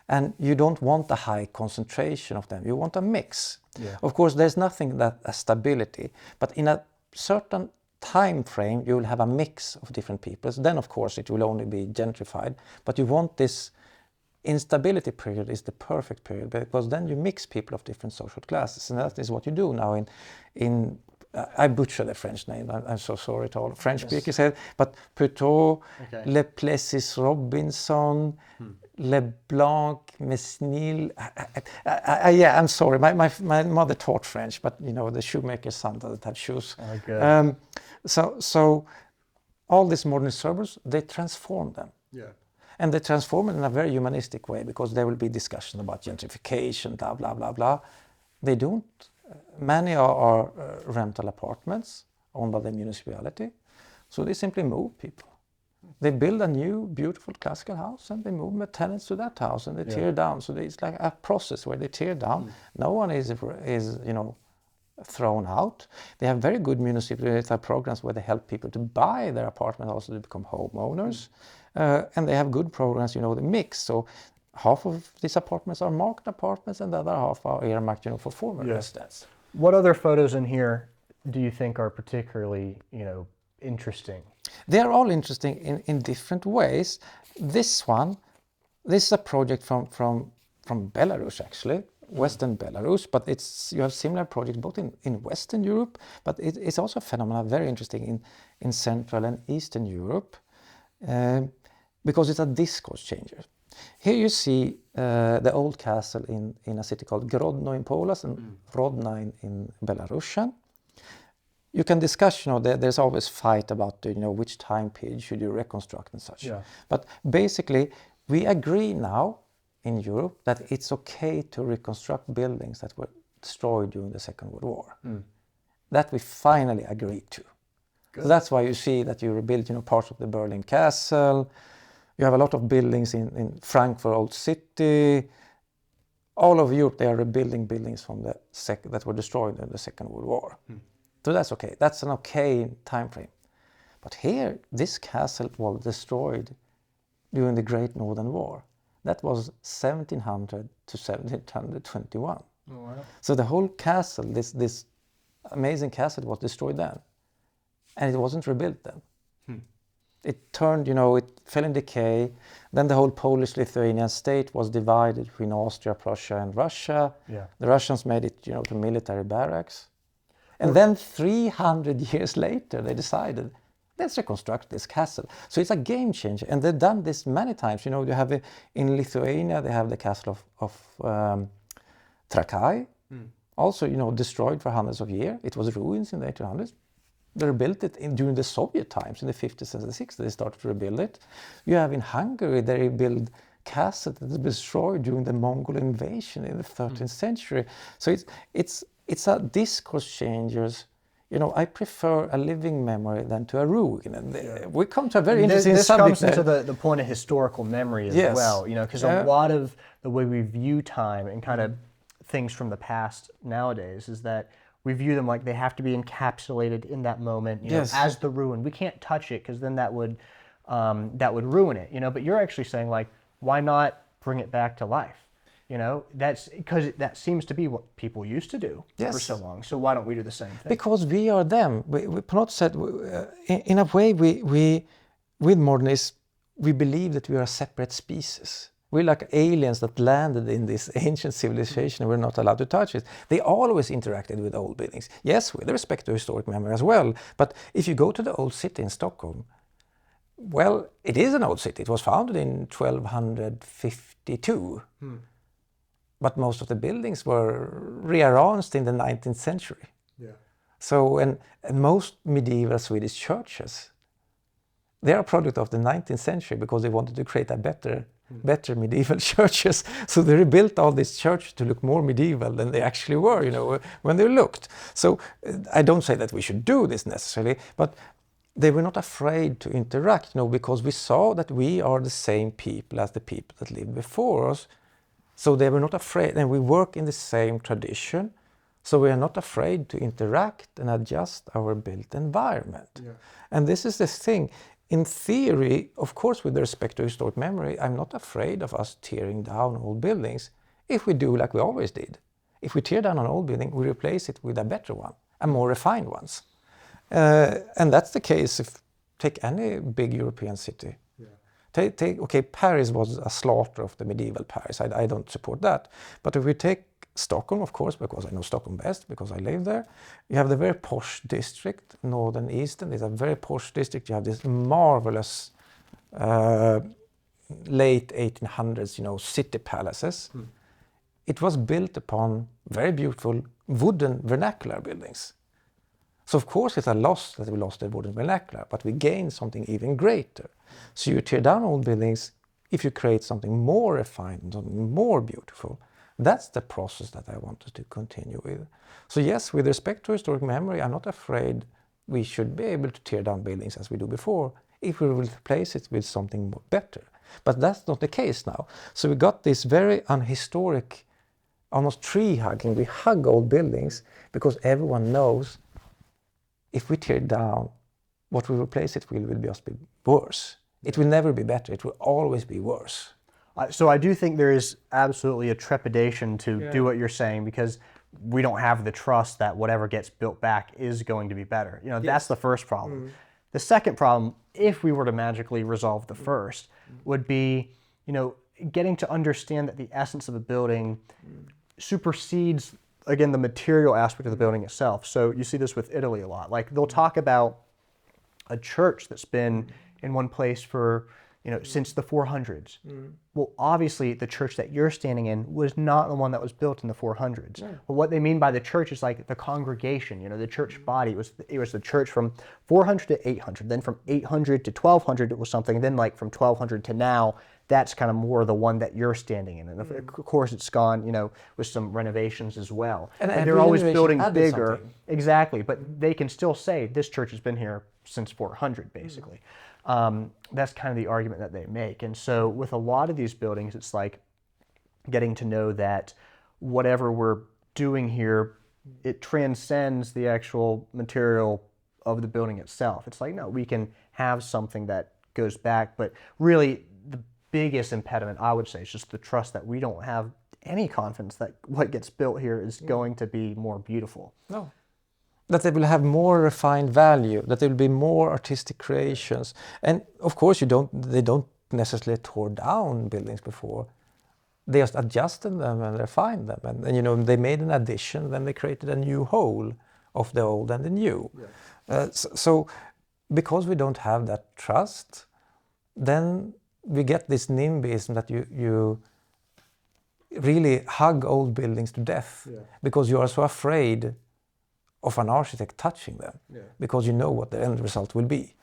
And you don't want a high concentration of them. You want a mix. Yeah. Of course, there's nothing that a stability, but in a certain time frame, you will have a mix of different peoples. Then, of course, it will only be gentrified. But you want this instability period is the perfect period because then you mix people of different social classes, and that is what you do now in I butcher the French name. I'm so sorry to all French speakers here, but Puteaux, Le Plessis Robinson, Leblanc, Mesnil. Yeah, I'm sorry. My mother taught French, but the shoemaker's son doesn't have shoes. Okay. So all these modernist suburbs, they transform them. Yeah. And they transform it in a very humanistic way because there will be discussion about gentrification, blah, blah, blah, blah. They don't. Many are rental apartments owned by the municipality. So they simply move people. They build a new, beautiful classical house and they move tenants to that house and they tear down. So it's like a process where they tear down. No one is thrown out. They have very good municipal programs where they help people to buy their apartment, also to become homeowners. And they have good programs, the mix. So half of these apartments are market apartments and the other half are earmarked, for former residents. What other photos in here do you think are particularly, interesting? They are all interesting in different ways. This is a project from Belarus, actually. Western Belarus, but you have similar projects both in Western Europe, but it's also a phenomenon very interesting in Central and Eastern Europe because it's a discourse changer. Here you see the old castle in a city called Grodno in Poland and Rodna in Belarusian. You can discuss, there's always fight about which time period should you reconstruct and such. Yeah. But basically, we agree now in Europe that it's okay to reconstruct buildings that were destroyed during the Second World War. That we finally agreed to. So that's why you see that you rebuild, parts of the Berlin Castle. You have a lot of buildings in Frankfurt Old City. All over Europe, they are rebuilding buildings from that were destroyed in the Second World War. So that's okay. That's an okay time frame. But here, this castle was destroyed during the Great Northern War. That was 1700 to 1721. Oh, wow. So the whole castle, this amazing castle, was destroyed then. And it wasn't rebuilt then. It turned, it fell in decay. Then the whole Polish-Lithuanian state was divided between Austria, Prussia, and Russia. Yeah. The Russians made it, to military barracks. And then 300 years later, they decided, let's reconstruct this castle. So it's a game changer. And they've done this many times. You have in Lithuania, they have the castle of Trakai. Also, destroyed for hundreds of years. It was ruins in the 1800s. They rebuilt it during the Soviet times, in the 50s and the 60s, they started to rebuild it. You have in Hungary, they rebuild castles that were destroyed during the Mongol invasion in the 13th century. So it's a discourse changers. I prefer a living memory than to a ruin. And we come to a very interesting subject. This comes into the point of historical memory as well, because a lot of the way we view time and kind of things from the past nowadays is that we view them like they have to be encapsulated in that moment, as the ruin. We can't touch it because then that would ruin it, But you're actually saying, like, why not bring it back to life? You know, that's because that seems to be what people used to do for so long. So why don't we do the same thing? Because we are them. We not said, in a way, we with modernists, we believe that we are a separate species. We're like aliens that landed in this ancient civilization and we're not allowed to touch it. They always interacted with old buildings. Yes, with respect to historic memory as well. But if you go to the old city in Stockholm, well, it is an old city. It was founded in 1252. But most of the buildings were rearranged in the 19th century. So, and most medieval Swedish churches, they are a product of the 19th century because they wanted to create a better medieval churches. So they rebuilt all these churches to look more medieval than they actually were, you know, when they looked. So I don't say that we should do this necessarily, but they were not afraid to interact, you know, because we saw that we are the same people as the people that lived before us. So they were not afraid, and we work in the same tradition. So we are not afraid to interact and adjust our built environment. And this is the thing. In theory, of course, with respect to historic memory, I'm not afraid of us tearing down old buildings if we do like we always did. If we tear down an old building, we replace it with a better one, a more refined one. And that's the case if take any big European city. Okay, Paris was a slaughter of the medieval Paris. I don't support that. But if we take Stockholm, of course, because I know Stockholm best, because I live there. You have the very posh district, Northern Eastern. It's a very posh district. You have this marvelous late 1800s, you know, city palaces. It was built upon very beautiful wooden vernacular buildings. So of course it's a loss that we lost the wooden vernacular, but we gained something even greater. So you tear down old buildings if you create something more refined, something more beautiful. That's the process that I want us to continue with. So yes, with respect to historic memory, I'm not afraid we should be able to tear down buildings as we do before if we replace it with something more better. But that's not the case now. So we got this very unhistoric, almost tree hugging. We hug old buildings because everyone knows if we tear down, what we replace it with will just be worse. It will never be better. It will always be worse. So I do think there is absolutely a trepidation to do what you're saying because we don't have the trust that whatever gets built back is going to be better. You know, that's the first problem. The second problem, if we were to magically resolve the first, would be, you know, getting to understand that the essence of a building supersedes, again, the material aspect of the building itself. So you see this with Italy a lot. Like they'll talk about a church that's been in one place for, you know, since the 400s. Well, obviously the church that you're standing in was not the one that was built in the 400s. But what they mean by the church is like the congregation, you know, the church body. It was the church from 400 to 800, then from 800 to 1200 it was something, then like from 1200 to now, that's kind of more the one that you're standing in. And of course it's gone, you know, with some renovations as well. And they're always building bigger. Exactly, but they can still say this church has been here since 400 basically. That's kind of the argument that they make. And so with a lot of these buildings, it's like getting to know that whatever we're doing here, it transcends the actual material of the building itself. It's like, no, we can have something that goes back, but really the biggest impediment, I would say, is just the trust that we don't have any confidence that what gets built here is going to be more beautiful. No. That they will have more refined value, that there will be more artistic creations. And of course they don't necessarily tore down buildings before. They just adjusted them and refined them. And you know, they made an addition, then they created a new whole of the old and the new. So because we don't have that trust, then we get this NIMBYism that you really hug old buildings to death because you are so afraid of an architect touching them because you know what the end result will be.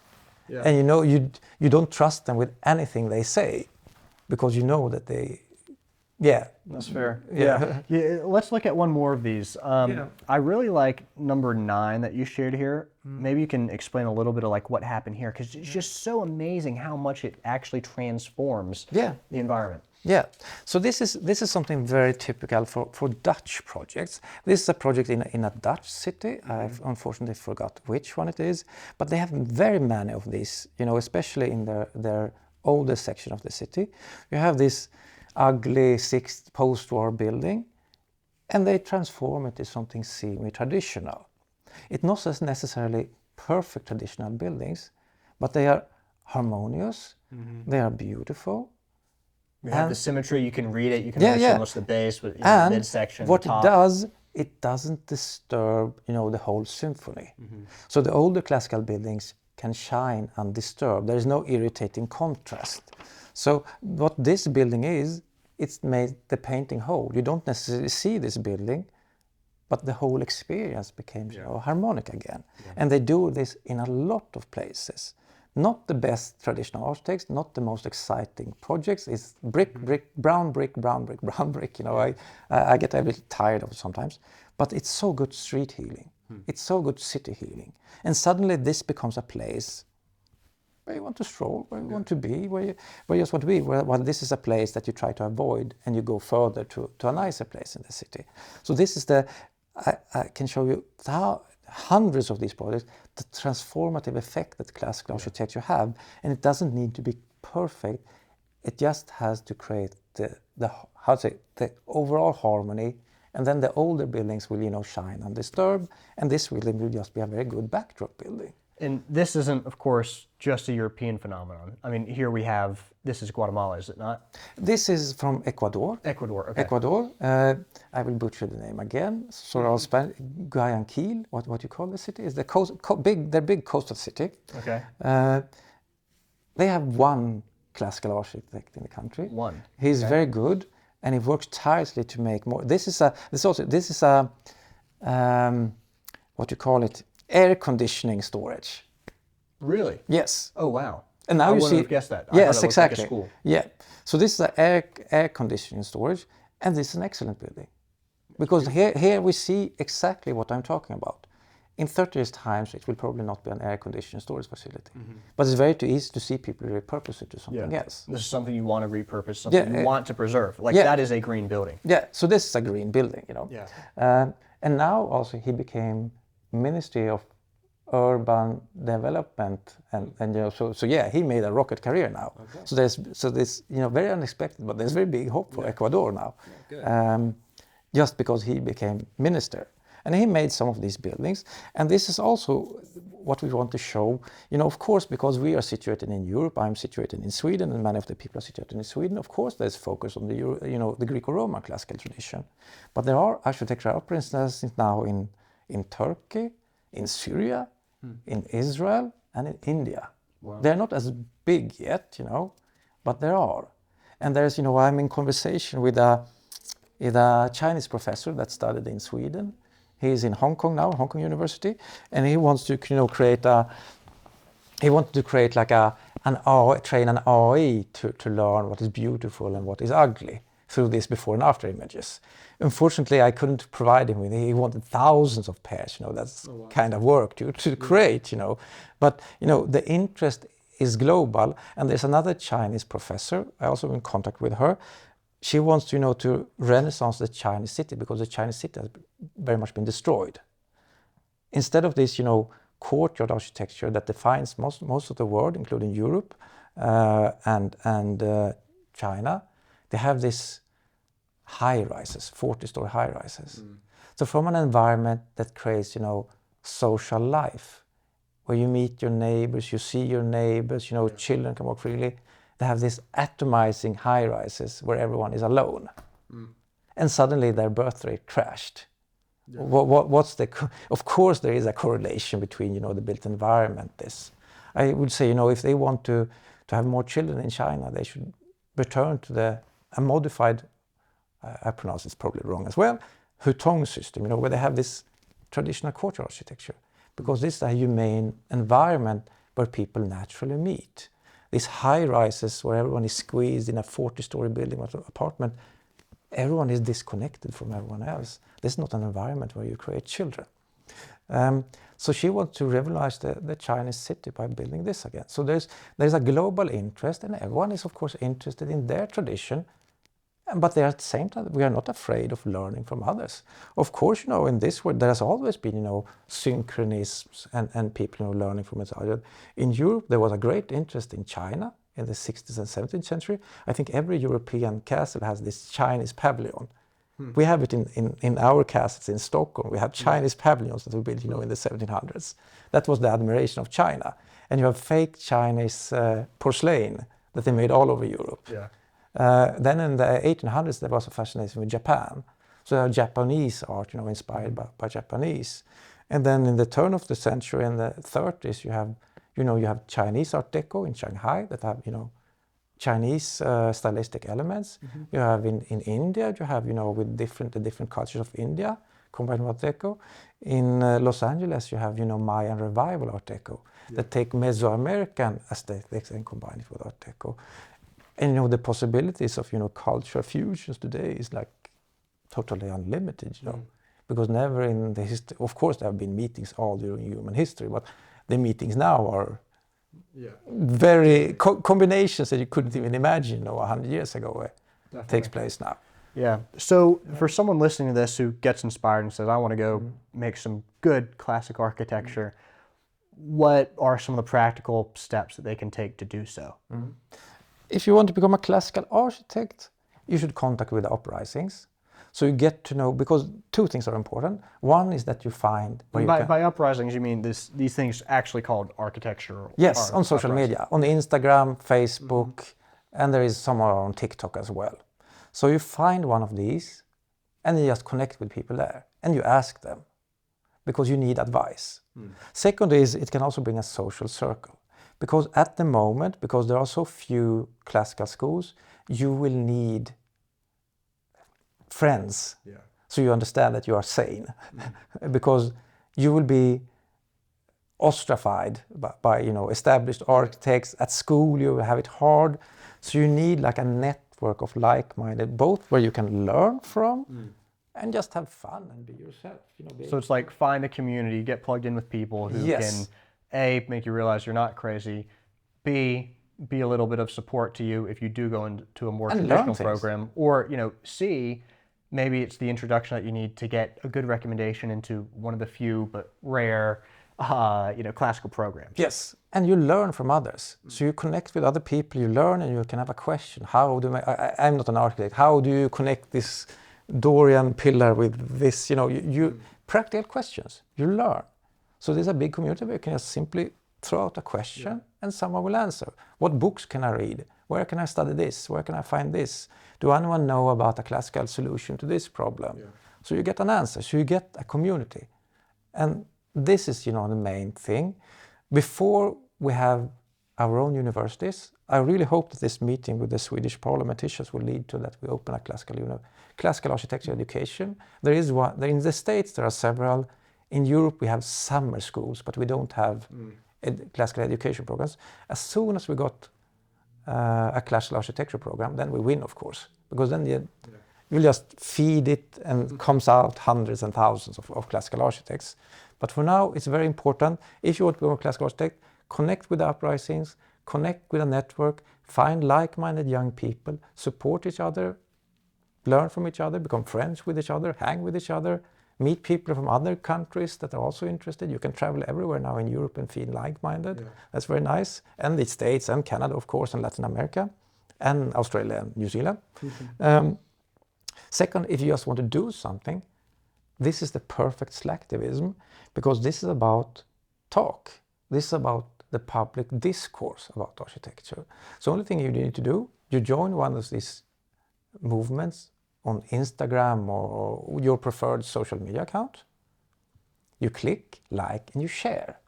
And you know you don't trust them with anything they say because you know that they that's fair. Let's look at one more of these. I really like number 9 that you shared here. Maybe you can explain a little bit of like what happened here because it's just so amazing how much it actually transforms the environment. So this is something very typical for Dutch projects. This is a project in a Dutch city. I've unfortunately forgot which one it is, but they have very many of these, you know, especially in their older section of the city. You have this ugly post-war building, and they transform it into something semi-traditional. It's not necessarily perfect traditional buildings, but they are harmonious, they are beautiful. You have the symmetry, you can read it, you can Yeah, understand yeah. what's the base, but And midsection, what the it top. does, it doesn't disturb, the whole symphony. So the older classical buildings can shine undisturbed. There is no irritating contrast. So what this building is, it's made the painting whole. You don't necessarily see this building, but the whole experience became harmonic again. Yeah. And they do this in a lot of places. Not the best traditional architects, not the most exciting projects. It's brick, brick, brown brick, brown brick, brown brick. I get a bit tired of it sometimes. But it's so good street healing. It's so good city healing. And suddenly this becomes a place where you want to stroll, where you want to be, where you just want to be. Well, this is a place that you try to avoid and you go further to a nicer place in the city. So this is I can show you hundreds of these projects, the transformative effect that classical architecture have, and it doesn't need to be perfect. It just has to create the overall harmony, and then the older buildings will shine undisturbed, and this will just be a very good backdrop building. And this isn't, of course, just a European phenomenon. I mean, here we have, this is Guatemala, is it not? This is from Ecuador. Ecuador, okay. Ecuador. I will butcher the name again. So I'll spell Guayaquil, what you call the city, is the big coastal city. Okay. They have one classical architect in the country. One. He's very good, and he works tirelessly to make more. This is a what you call it, air conditioning storage. Really? Yes. Oh wow. And now I you wouldn't see. have guessed that. Yes, I exactly. Like a school. Yeah. So this is an air conditioning storage, and this is an excellent building, because here we see exactly what I'm talking about. In 30 years' time, it will probably not be an air conditioning storage facility, but it's very easy to see people repurpose it to something else. This is something you want to repurpose, something you want to preserve. Like that is a green building. Yeah. So this is a green building, Yeah. And now also he became Ministry of Urban Development, and so he made a rocket career now. Okay. So there's very unexpected, but there's very big hope for Ecuador now, just because he became minister, and he made some of these buildings. And this is also what we want to show. Of course, because we are situated in Europe, I'm situated in Sweden, and many of the people are situated in Sweden. Of course, there's focus on the Greco-Roman classical tradition, but there are architectural, for instance, now in Turkey, in Syria, in Israel, and in India. Wow. They're not as big yet, but there are. And there's, I'm in conversation with a Chinese professor that studied in Sweden. He's in Hong Kong now, Hong Kong University, and he wants to, train an AI to learn what is beautiful and what is ugly through this before and after images. Unfortunately, I couldn't provide him with it. He wanted thousands of pairs, that's kind of work to create, But, the interest is global. And there's another Chinese professor, I also am in contact with her. She wants to, to renaissance the Chinese city, because the Chinese city has very much been destroyed. Instead of this, courtyard architecture that defines most of the world, including Europe and China, they have this high-rises, 40-story high-rises. So from an environment that creates, social life, where you meet your neighbors, you see your neighbors, children can walk freely, they have this atomizing high-rises where everyone is alone. And suddenly their birth rate crashed. Yeah. Of course there is a correlation between, the built environment. I would say, if they want to have more children in China, they should return to a modified, I pronounce it's probably wrong as well, Hutong system, where they have this traditional courtyard architecture, because this is a humane environment where people naturally meet. These high rises where everyone is squeezed in a 40-story building or apartment, everyone is disconnected from everyone else. This is not an environment where you create children. So she wants to revolutionize the Chinese city by building this again. So there's a global interest, and everyone is of course interested in their tradition. But at the same time, we are not afraid of learning from others. Of course, in this world, there has always been, synchronisms and people, learning from each other. In Europe, there was a great interest in China in the 16th and 17th century. I think every European castle has this Chinese pavilion. We have it in our castles in Stockholm. We have Chinese pavilions that were built, in the 1700s. That was the admiration of China. And you have fake Chinese porcelain that they made all over Europe. Yeah. Then in the 1800s, there was a fascination with Japan. So Japanese art, inspired by Japanese. And then in the turn of the century, in the 30s, you have Chinese Art Deco in Shanghai that have, Chinese stylistic elements. You have in India, you have, with the different cultures of India, combined with Art Deco. In Los Angeles, you have, Mayan Revival Art Deco that take Mesoamerican aesthetics and combine it with Art Deco. And, the possibilities of, cultural fusions today is like totally unlimited, because never in the history, of course, there have been meetings all during human history, but the meetings now are very combinations that you couldn't even imagine 100 years ago takes place now. Yeah. So for someone listening to this who gets inspired and says, I want to go make some good classic architecture, what are some of the practical steps that they can take to do so? If you want to become a classical architect, you should contact with the uprisings. So you get to know, because two things are important. One is that you find... By uprisings, you mean these things actually called architecture? Yes, on social media, on Instagram, Facebook, and there is somewhere on TikTok as well. So you find one of these, and you just connect with people there, and you ask them, because you need advice. Second is, it can also bring a social circle. Because at the moment, because there are so few classical schools, you will need friends, so you understand that you are sane, because you will be ostracized by established architects at school. You will have it hard, so you need like a network of like-minded, both where you can learn from and just have fun and be yourself. So it's like find a community, get plugged in with people who can A, make you realize you're not crazy, B, be a little bit of support to you if you do go into a more traditional program, or C, maybe it's the introduction that you need to get a good recommendation into one of the few but rare, classical programs. Yes, and you learn from others. So you connect with other people, you learn, and you can have a question. How do I'm not an architect. How do you connect this Dorian pillar with this? You practical questions. You learn. So there's a big community where you can just simply throw out a question and someone will answer. What books can I read? Where can I study this? Where can I find this? Do anyone know about a classical solution to this problem? So you get an answer. So you get a community. And this is, the main thing. Before we have our own universities, I really hope that this meeting with the Swedish parliamentarians will lead to that we open a classical architecture education. There is one. In the States, there are several. In Europe, we have summer schools, but we don't have classical education programs. As soon as we got a classical architecture program, then we win, of course, because then you just feed it and comes out hundreds and thousands of classical architects. But for now, it's very important. If you want to become a classical architect, connect with the uprisings, connect with a network, find like-minded young people, support each other, learn from each other, become friends with each other, hang with each other, meet people from other countries that are also interested. You can travel everywhere now in Europe and feel like-minded. That's very nice. And the States and Canada, of course, and Latin America, and Australia and New Zealand. Second, if you just want to do something, this is the perfect slacktivism, because this is about talk. This is about the public discourse about architecture. So the only thing you need to do, you join one of these movements on Instagram or your preferred social media account. You click, like, and you share.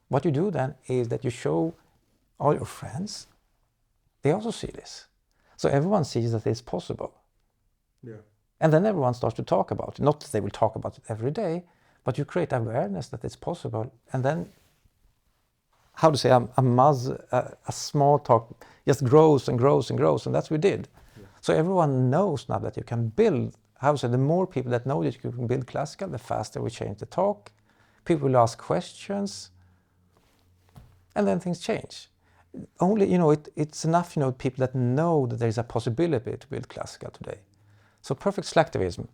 What you do then is that you show all your friends. They also see this. So everyone sees that it's possible. And then everyone starts to talk about it. Not that they will talk about it every day, but you create awareness that it's possible. And then, how to say, a small talk just grows and grows and grows. And that's what we did. So everyone knows now that you can build. The more people that know that you can build classical, the faster we change the talk. People will ask questions, and then things change. Only, it's enough, people that know that there is a possibility to build classical today. So perfect slacktivism.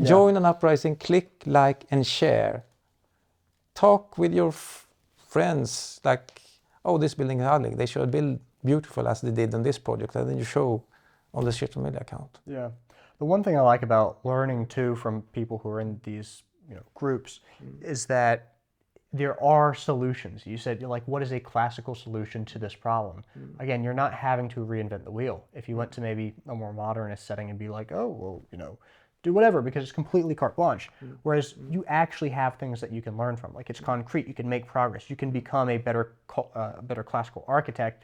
Join an uprising, click, like, and share. Talk with your friends, like, oh, this building is ugly. They should build beautiful as they did on this project, and then you show on the social media account. Yeah. The one thing I like about learning too from people who are in these groups is that there are solutions. You said, like, what is a classical solution to this problem? Again, you're not having to reinvent the wheel. If you went to maybe a more modernist setting and be like, oh, well, do whatever because it's completely carte blanche. Whereas you actually have things that you can learn from. Like, it's concrete. You can make progress. You can become a better classical architect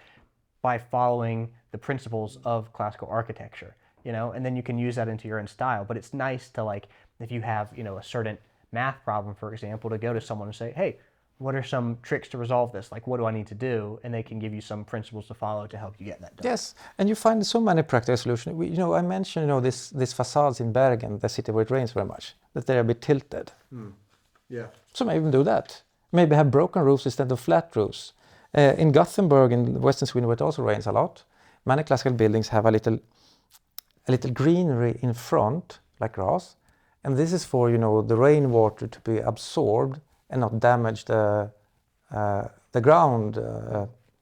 by following the principles of classical architecture, and then you can use that into your own style. But it's nice to, like, if you have, a certain math problem, for example, to go to someone and say, hey, what are some tricks to resolve this? Like, what do I need to do? And they can give you some principles to follow to help you get that done. Yes, and you find so many practical solutions. I mentioned, these facades in Bergen, the city where it rains very much, that they're a bit tilted. Yeah. So maybe do that. Maybe have broken roofs instead of flat roofs. In Gothenburg, in western Sweden, where it also rains a lot, many classical buildings have a little greenery in front, like grass. And this is for, the rainwater to be absorbed and not damage the ground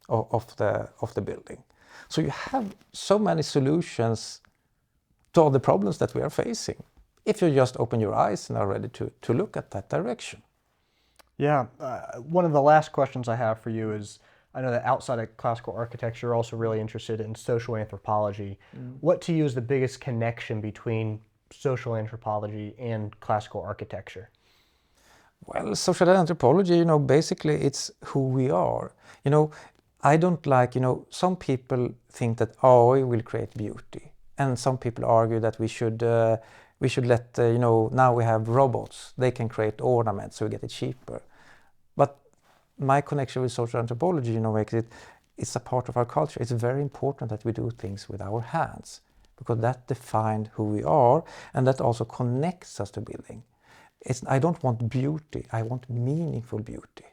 of the building. So you have so many solutions to all the problems that we are facing, if you just open your eyes and are ready to look at that direction. Yeah. One of the last questions I have for you is, I know that outside of classical architecture, you're also really interested in social anthropology. What to you is the biggest connection between social anthropology and classical architecture? Well, social anthropology, basically it's who we are. I don't like, some people think that AI will create beauty. And some people argue that we should let, now we have robots, they can create ornaments, so we get it cheaper. But my connection with social anthropology, makes it's a part of our culture. It's very important that we do things with our hands, because that defines who we are, and that also connects us to building. I don't want beauty, I want meaningful beauty.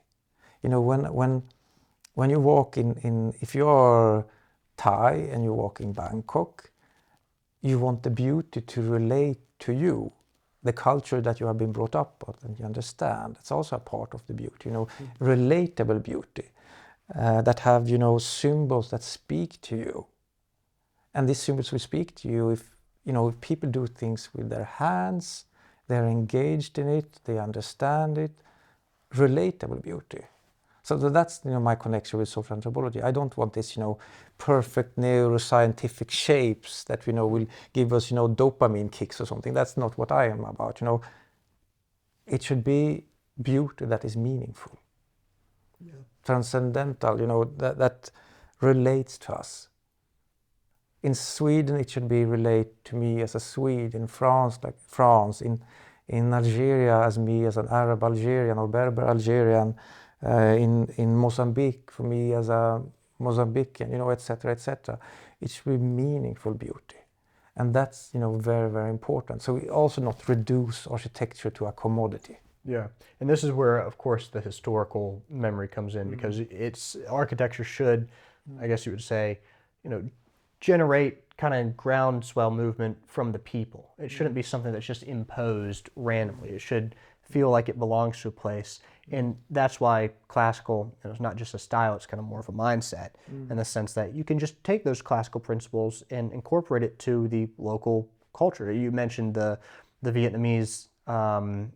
When you walk if you're Thai and you walk in Bangkok, you want the beauty to relate to you, the culture that you have been brought up with and you understand. It's also a part of the beauty, relatable beauty, that have, symbols that speak to you. And these symbols will speak to you if people do things with their hands, they're engaged in it, they understand it. Relatable beauty. So that's my connection with social anthropology. I don't want this perfect neuroscientific shapes that will give us dopamine kicks or something. That's not what I am about. It should be beauty that is meaningful, transcendental. That relates to us. In Sweden, it should be relate to me as a Swede. In France, like France. In Algeria, as me as an Arab Algerian or Berber Algerian. In Mozambique, for me as a Mozambican, etc., etc. It should be meaningful beauty. And that's, very, very important. So we also not reduce architecture to a commodity. Yeah, and this is where, of course, the historical memory comes in, because architecture should, I guess you would say, generate kind of groundswell movement from the people. It shouldn't be something that's just imposed randomly. It should feel like it belongs to a place. And that's why classical, it's not just a style, it's kind of more of a mindset, in the sense that you can just take those classical principles and incorporate it to the local culture. You mentioned the Vietnamese Art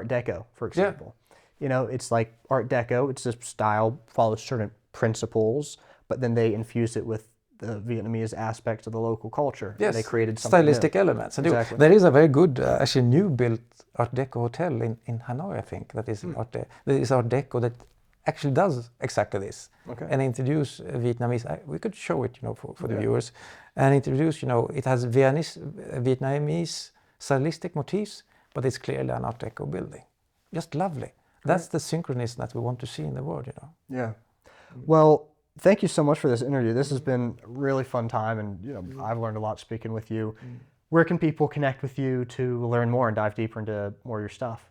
Deco, for example. It's like Art Deco, it's a style, follows certain principles, but then they infuse it with the Vietnamese aspects of the local culture. Yes, they created something stylistic new. elements. Exactly. There is a very good, actually new built Art Deco hotel in Hanoi, I think, that is Art Deco that actually does exactly this. Okay. And introduce Vietnamese, we could show it, for the viewers, and introduce, it has Vietnamese stylistic motifs, but it's clearly an Art Deco building. Just lovely. That's the synchronism that we want to see in the world, Yeah. Well, thank you so much for this interview. This has been a really fun time, and I've learned a lot speaking with you. Where can people connect with you to learn more and dive deeper into more of your stuff?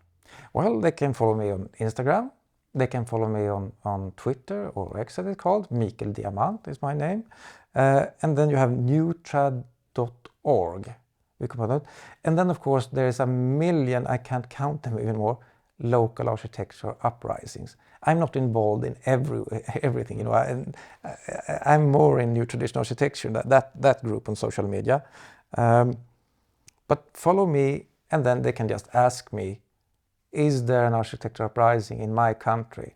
Well, they can follow me on Instagram. They can follow me on Twitter, or X as it's called. Mikael Diamant is my name. And then you have newtrad.org. And then, of course, there is a million, I can't count them even more, local architecture uprisings. I'm not involved in everything, you know. I'm more in new traditional architecture, that group on social media. But follow me, and then they can just ask me, is there an architecture uprising in my country?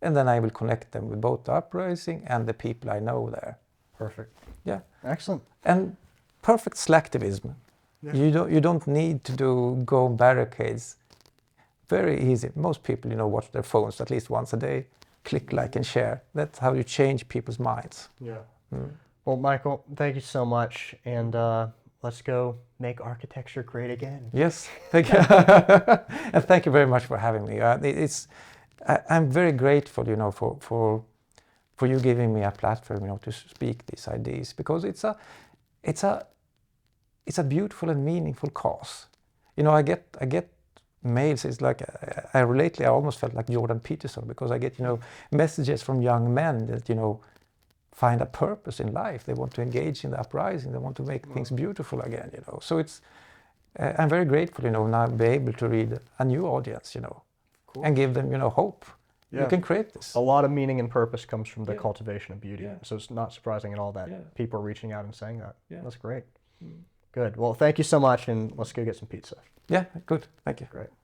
And then I will connect them with both the uprising and the people I know there. Perfect. Yeah. Excellent. And perfect selectivism. Yeah. You don't need to go on barricades. Very easy. Most people, you know, watch their phones at least once a day. Click, like, and share. That's how you change people's minds. Yeah. Well, Michael, thank you so much, and let's go make architecture great again. Yes, thank you. And thank you very much for having me. I'm very grateful, you know, for you giving me a platform, you know, to speak these ideas, because it's a beautiful and meaningful cause. You know, I get mails. It's like I almost felt like Jordan Peterson, because I get, you know, messages from young men that, you know, find a purpose in life. They want to engage in the uprising. They want to make things beautiful again, you know. So it's I'm very grateful, you know, now to be able to read a new audience, you know, and give them, you know, hope. Yeah. You can create this. A lot of meaning and purpose comes from the cultivation of beauty. Yeah. So it's not surprising at all that people are reaching out and saying that. Yeah. That's great. Good. Well, thank you so much, and let's go get some pizza. Yeah, good. Thank you. Great.